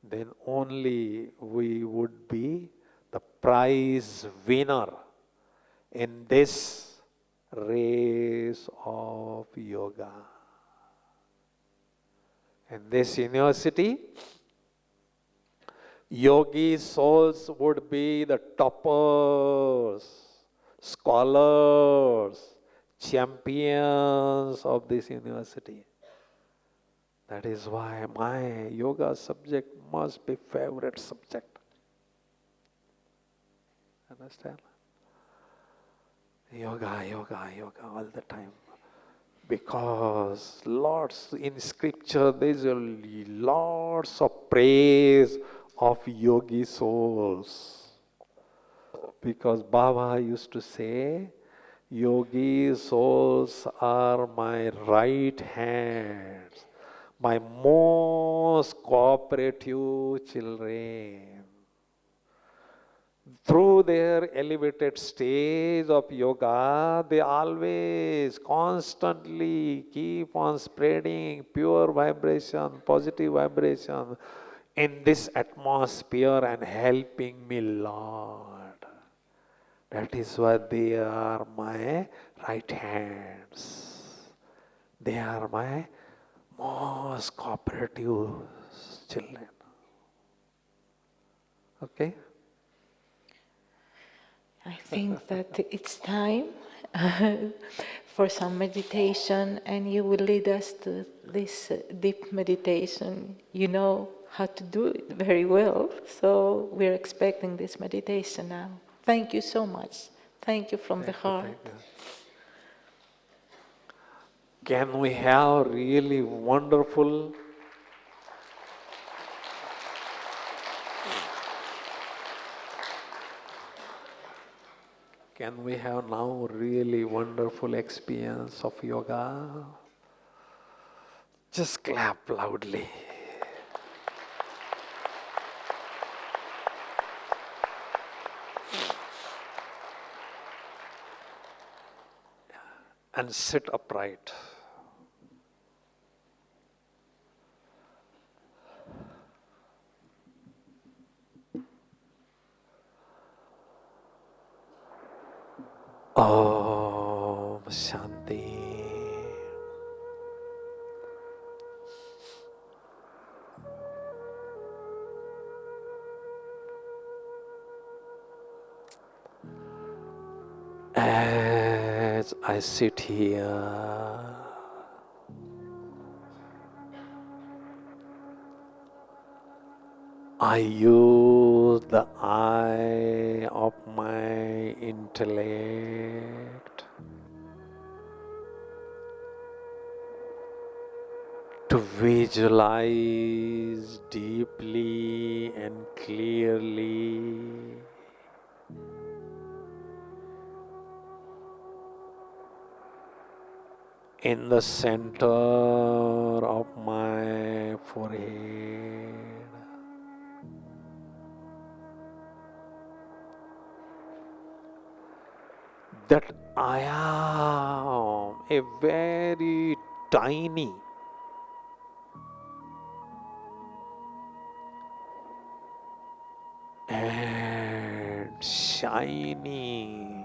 S4: Then only we would be the prize winner in this race of yoga. In this university, yogi souls would be the toppers, scholars, champions of this university. That is why my yoga subject must be favorite subject. Understand? Yoga, yoga, yoga all the time. Because lots in scripture there is lots of praise of yogi souls. Because Baba used to say, yogi souls are my right hands, my most cooperative children. Through their elevated stage of yoga, they always, constantly keep on spreading pure vibration, positive vibration in this atmosphere and helping me, Lord. That is why they are my right hands. They are my most cooperative children. Okay?
S3: I think that it's time for some meditation, and you will lead us to this deep meditation. You know how to do it very well, so we're expecting this meditation now. Thank you so much. Thank you from the heart.
S4: Thank you. Can we have really wonderful Can we have now really wonderful experience of yoga? Just clap loudly. And sit upright. Om Shanti. As I sit here, I use the eye of my intellect to visualize deeply and clearly in the center of my forehead. That I am a very tiny and shining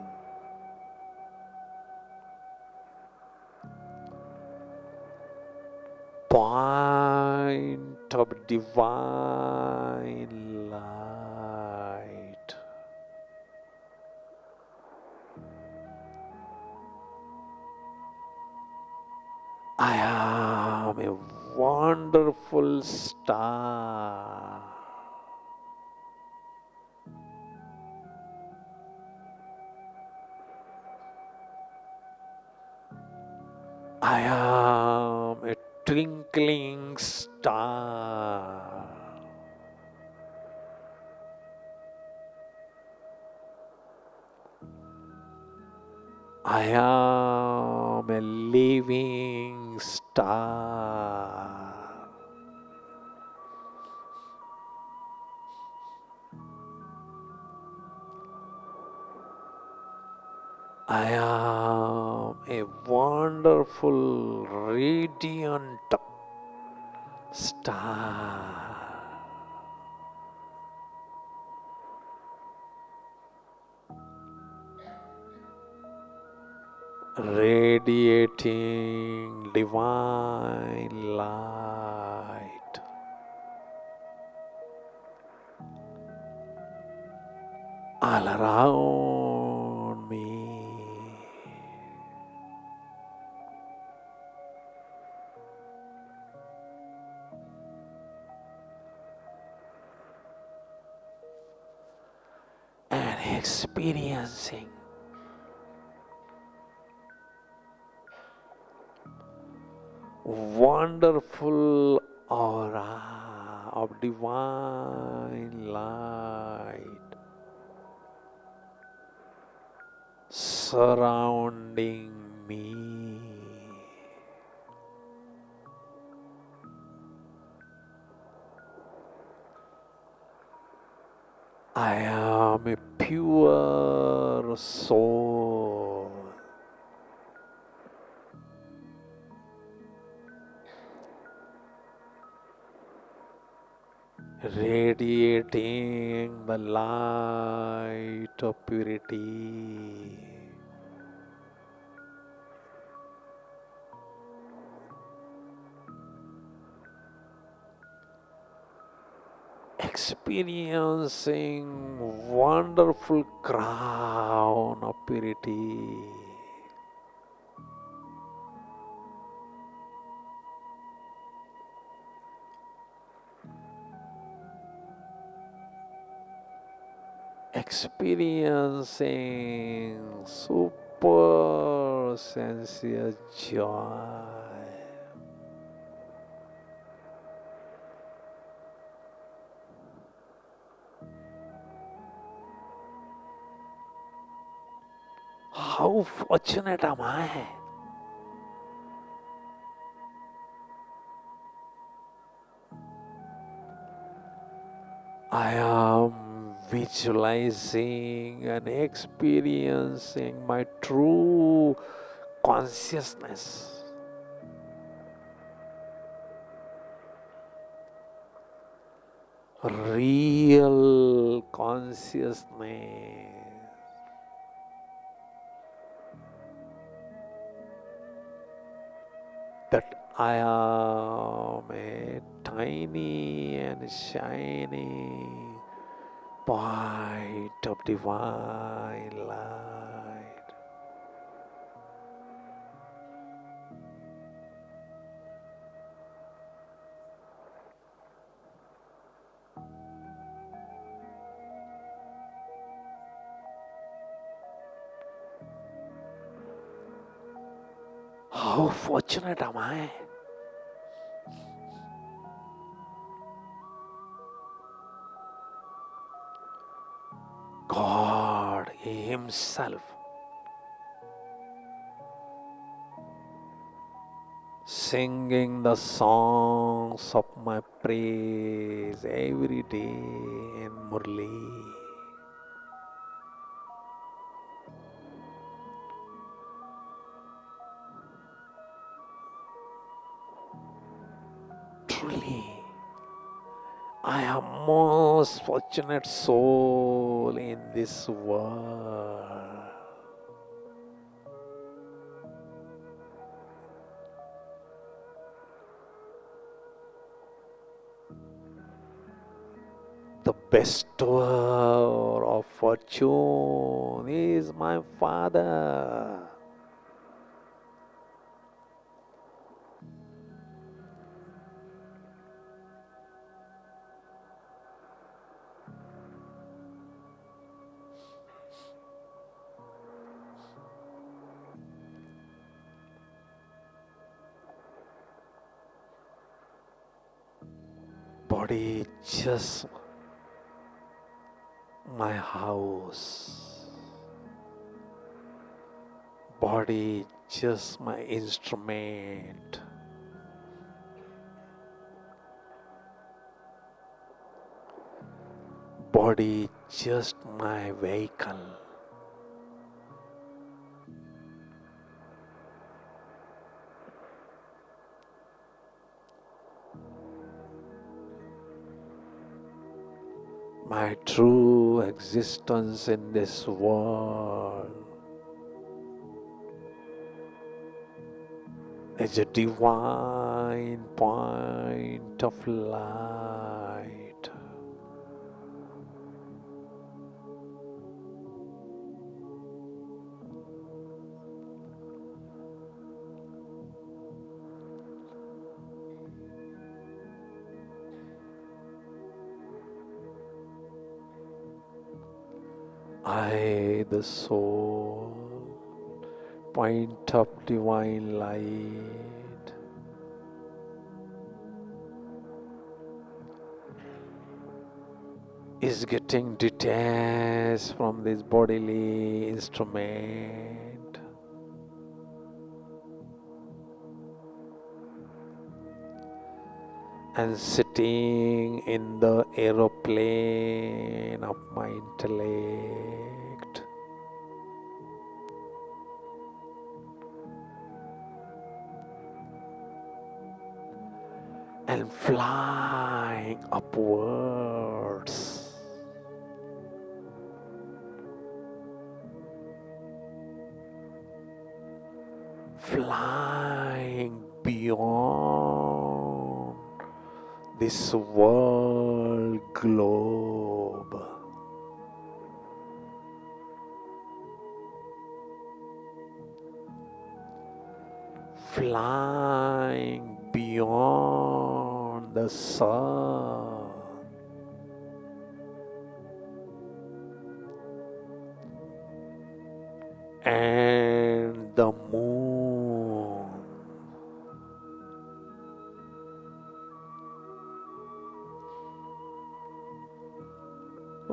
S4: point of divine light. I am a wonderful star. I am a twinkling star. I am a living star. I am a wonderful, radiant star. Radiating divine light. All around me. And experiencing wonderful aura of divine light surrounding me. I am a pure soul. Radiating the light of purity. Experiencing wonderful crown of purity. Experiencing super sensuous joy. How fortunate am I? I am visualizing and experiencing my true consciousness. Real consciousness. That I am a tiny and shining point of divine light. How fortunate am I? God Himself singing the songs of my praise every day in Murli. Truly, I am most fortunate soul in this world. The bestower of fortune is my Father. Body just my house. Body just my instrument. Body just my vehicle. My true existence in this world is a divine point of light. I, the soul, point of divine light, is getting detached from this bodily instrument. And sitting in the aeroplane of my intellect, and flying upwards, flying beyond this world globe, flying beyond the sun, and the moon.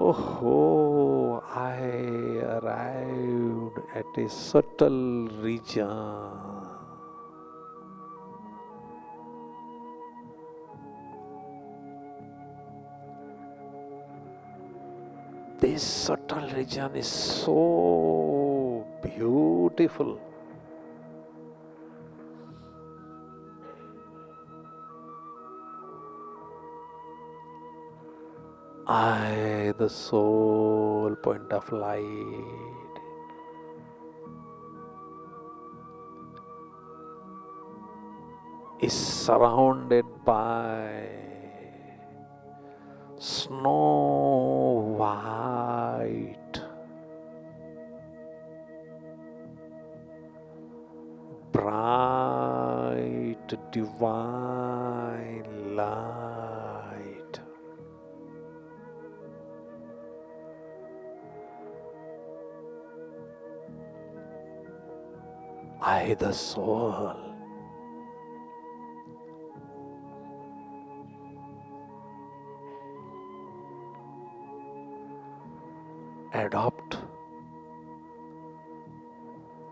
S4: Oh, I arrived at a subtle region. This subtle region is so beautiful. I, the sole point of light, is surrounded by snow white, bright divine light. I, the soul, adopt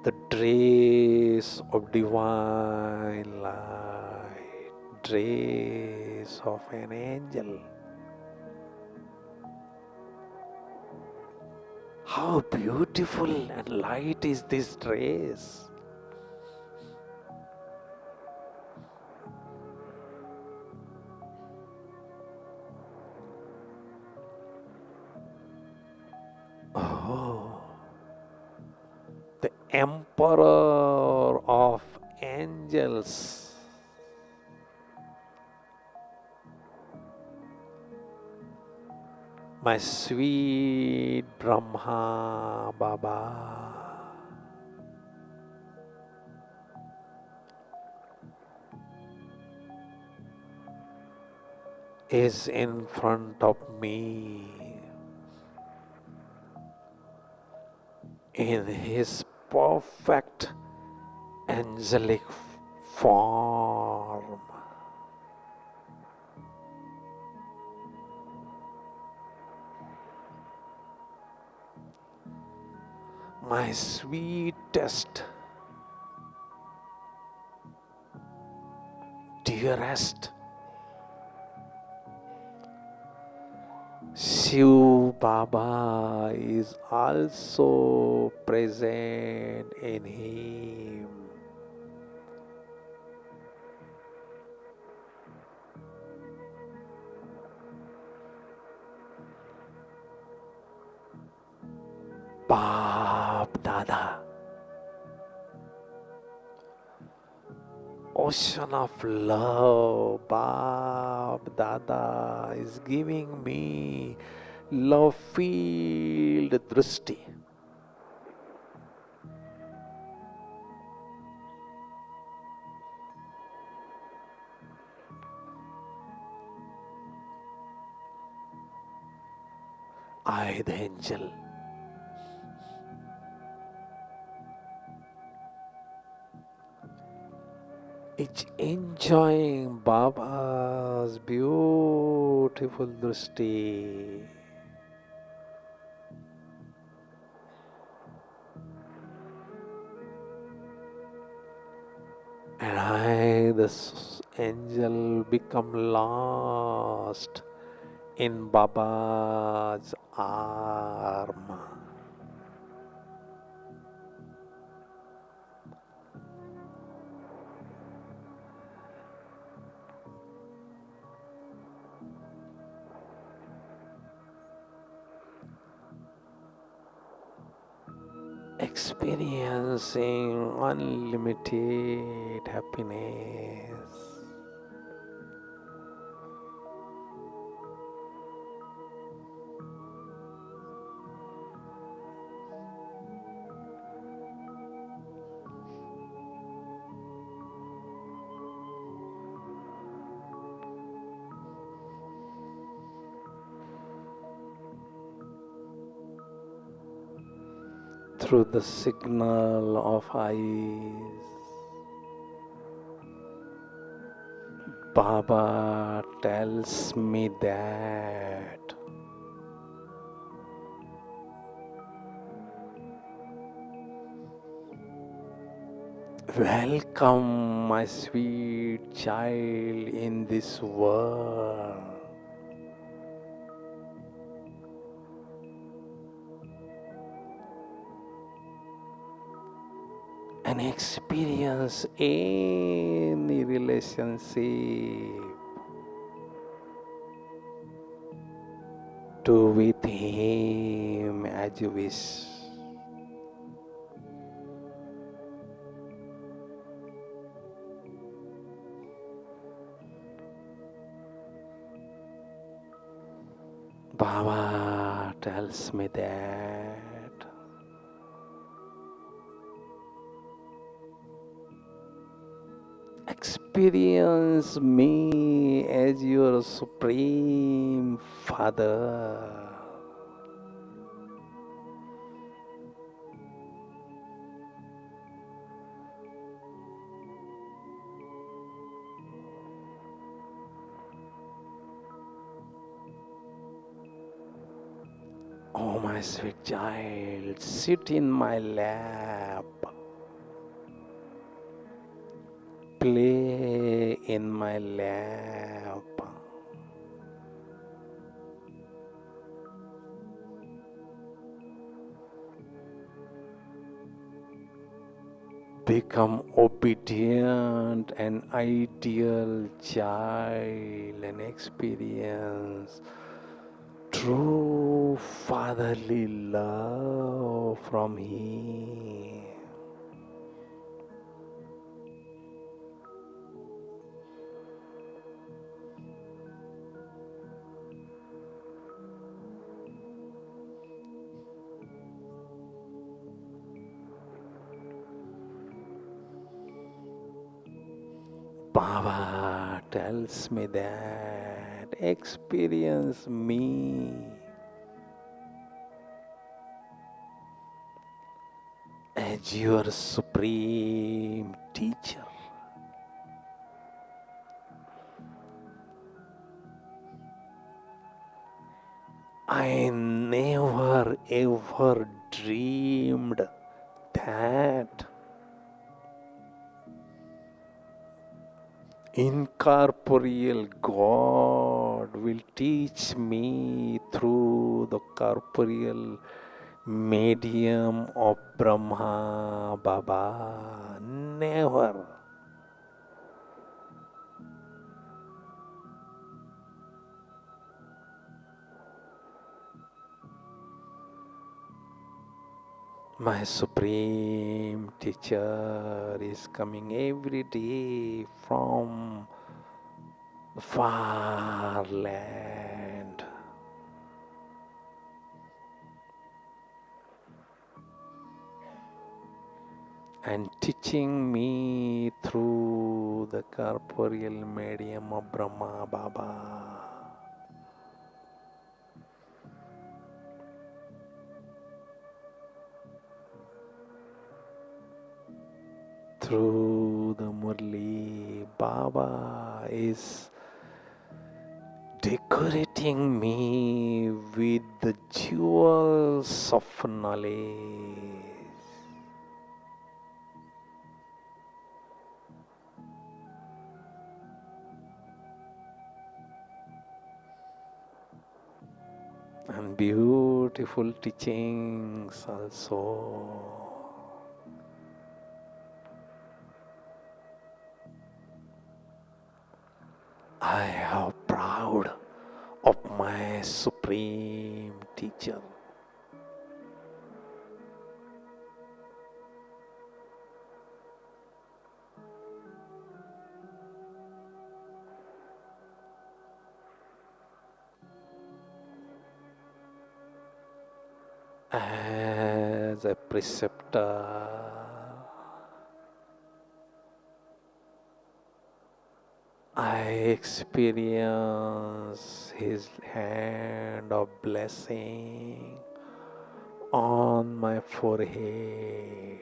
S4: the dress of divine light. dress of an angel. How beautiful and light is this dress. Oh, the emperor of angels. My sweet Brahma Baba. Is in front of me in his perfect angelic form. My sweetest, dearest Shiv Baba is also present in him. Bap Dada, ocean of love, Bap Dada is giving me love-filled drishti. I, the angel, is enjoying Baba's beautiful drishti. And I, the angel, become lost in Baba's arm. Experiencing unlimited happiness. Through the signal of eyes, Baba tells me that welcome, my sweet child, in this world. And experience any relationship to with him as you wish. Baba tells me that experience me as your Supreme Father. Oh, my sweet child, sit in my lap. play in my lap. Become obedient and ideal child and experience true fatherly love from Him. Baba tells me that experience me as your supreme teacher. I never ever dreamed that incorporeal God will teach me through the corporeal medium of Brahma Baba. Never. My supreme teacher is coming every day from the far land. And teaching me through the corporeal medium of Brahma Baba. Through the Murli, Baba is decorating me with the jewels of knowledge. And beautiful teachings also. I am proud of my supreme teacher. As a preceptor, I experience His hand of blessing on my forehead.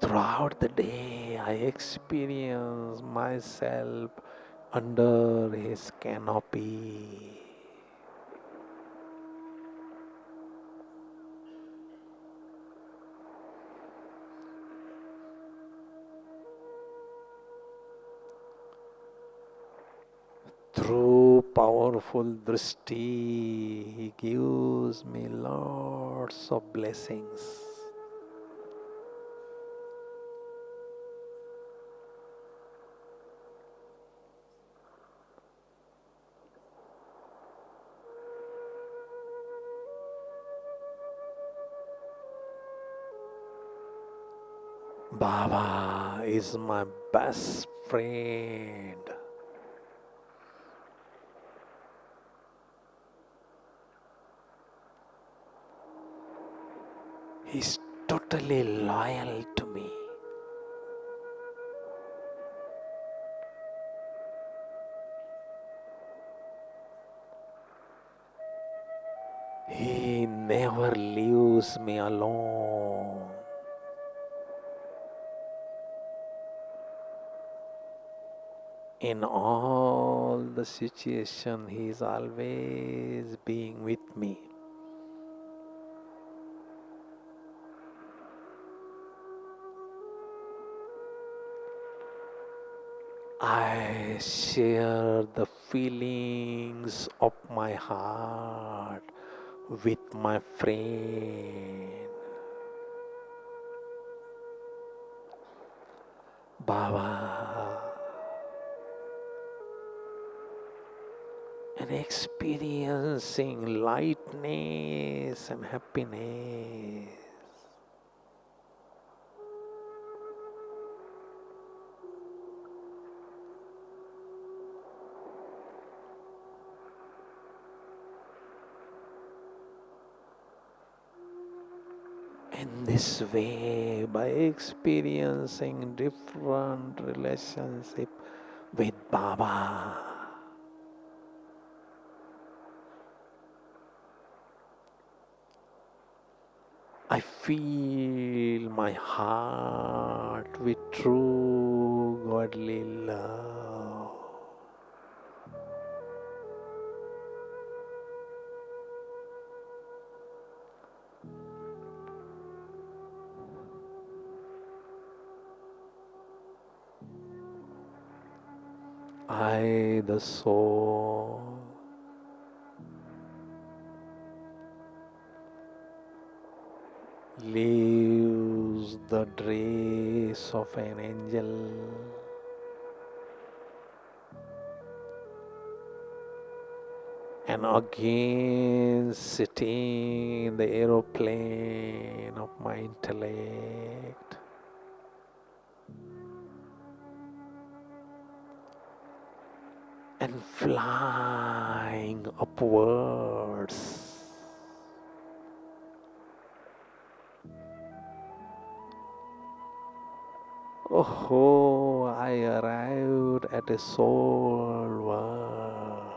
S4: Throughout the day, I experience myself under His canopy. Through powerful drishti, He gives me lots of blessings. Baba is my best friend. He's totally loyal to me. He never leaves me alone. In all the situation, He is always being with me. I share the feelings of my heart with my friend. Baba, and experiencing lightness and happiness. In this way, by experiencing different relationship with Baba, I feel my heart with true godly love. I, the soul, leaves the dress of an angel and again sitting in the aeroplane of my intellect. And flying upwards. Oh, I arrived at a soul world.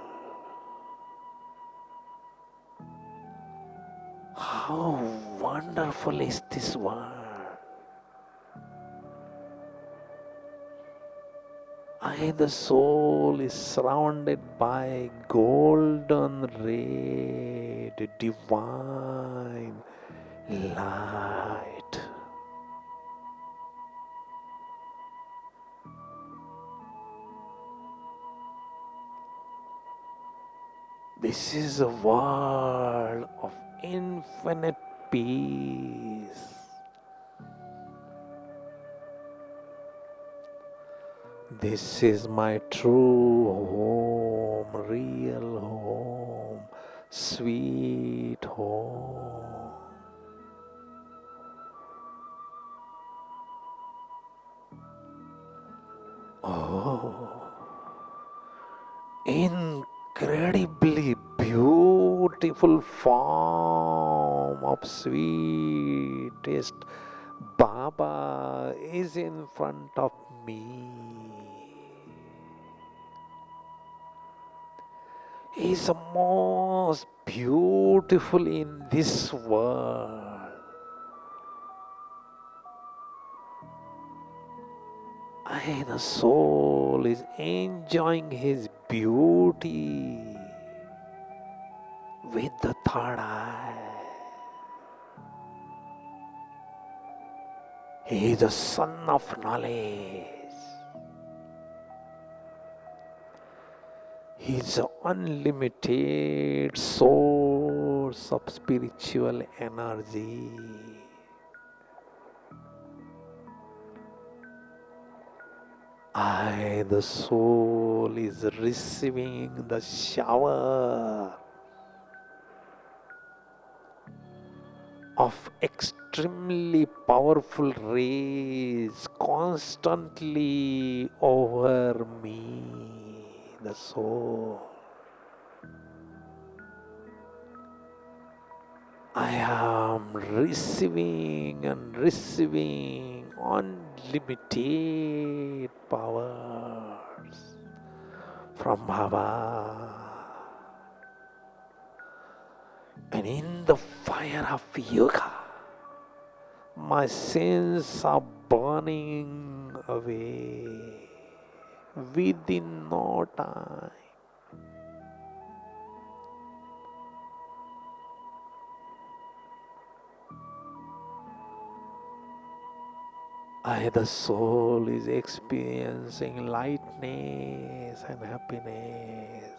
S4: How wonderful is this world! I, the soul, is surrounded by golden red divine light. This is a world of infinite peace. This is my true home, real home, sweet home. Oh, incredibly beautiful form of sweetest Baba is in front of me. He is the most beautiful in this world. I, the soul, is enjoying his beauty with the third eye. He is the son of knowledge. He is the unlimited source of spiritual energy. I, the soul, is receiving the shower of extremely powerful rays constantly over me, the soul. I am receiving and receiving unlimited powers from Baba. And in the fire of yoga, my sins are burning away within no time. The soul is experiencing lightness and happiness.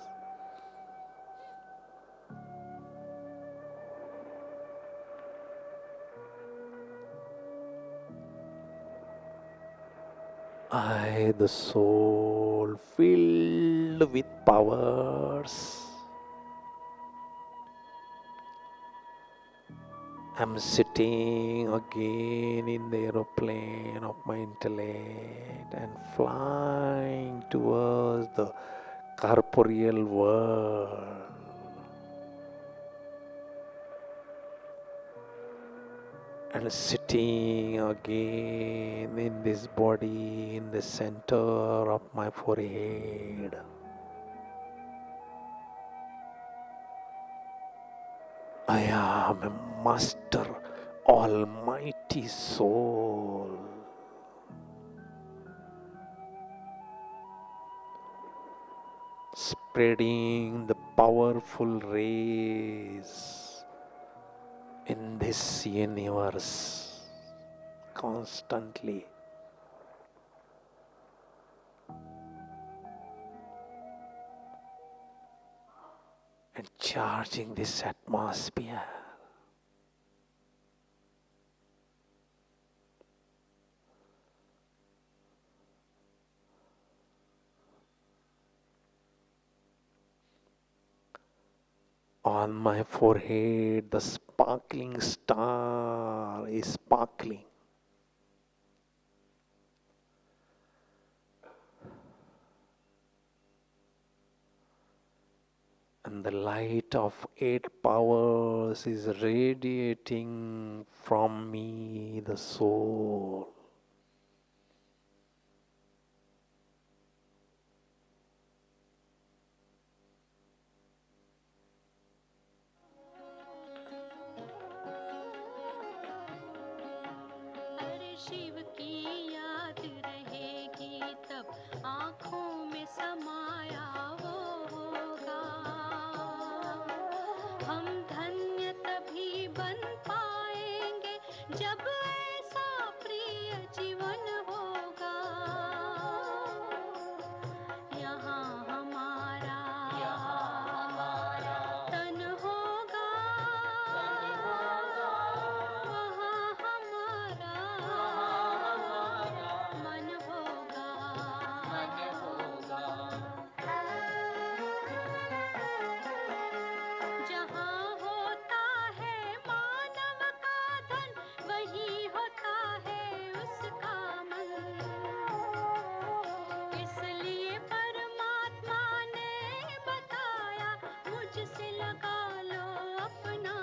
S4: The soul filled with powers. I'm sitting again in the aeroplane of my intellect and flying towards the corporeal world. And sitting again in this body in the center of my forehead. I am a master, almighty soul. Spreading the powerful rays in this universe constantly. And charging this atmosphere. On my forehead, the sparkling star is sparkling. And the light of 8 powers is radiating from me, the soul.
S1: Shiv की याद रहेगी तब आँखों में समाया वो होगा हम धन्य तभी बन पाएंगे जब ऐसा प्रिय जीवन होगा यहाँ हमारा तन होगा वहाँ हमारा मन होगा जहाँ होता है मानव का धन वहीं होता है उसका मन इसलिए परमात्मा ने बताया मुझसे लगा लो अपना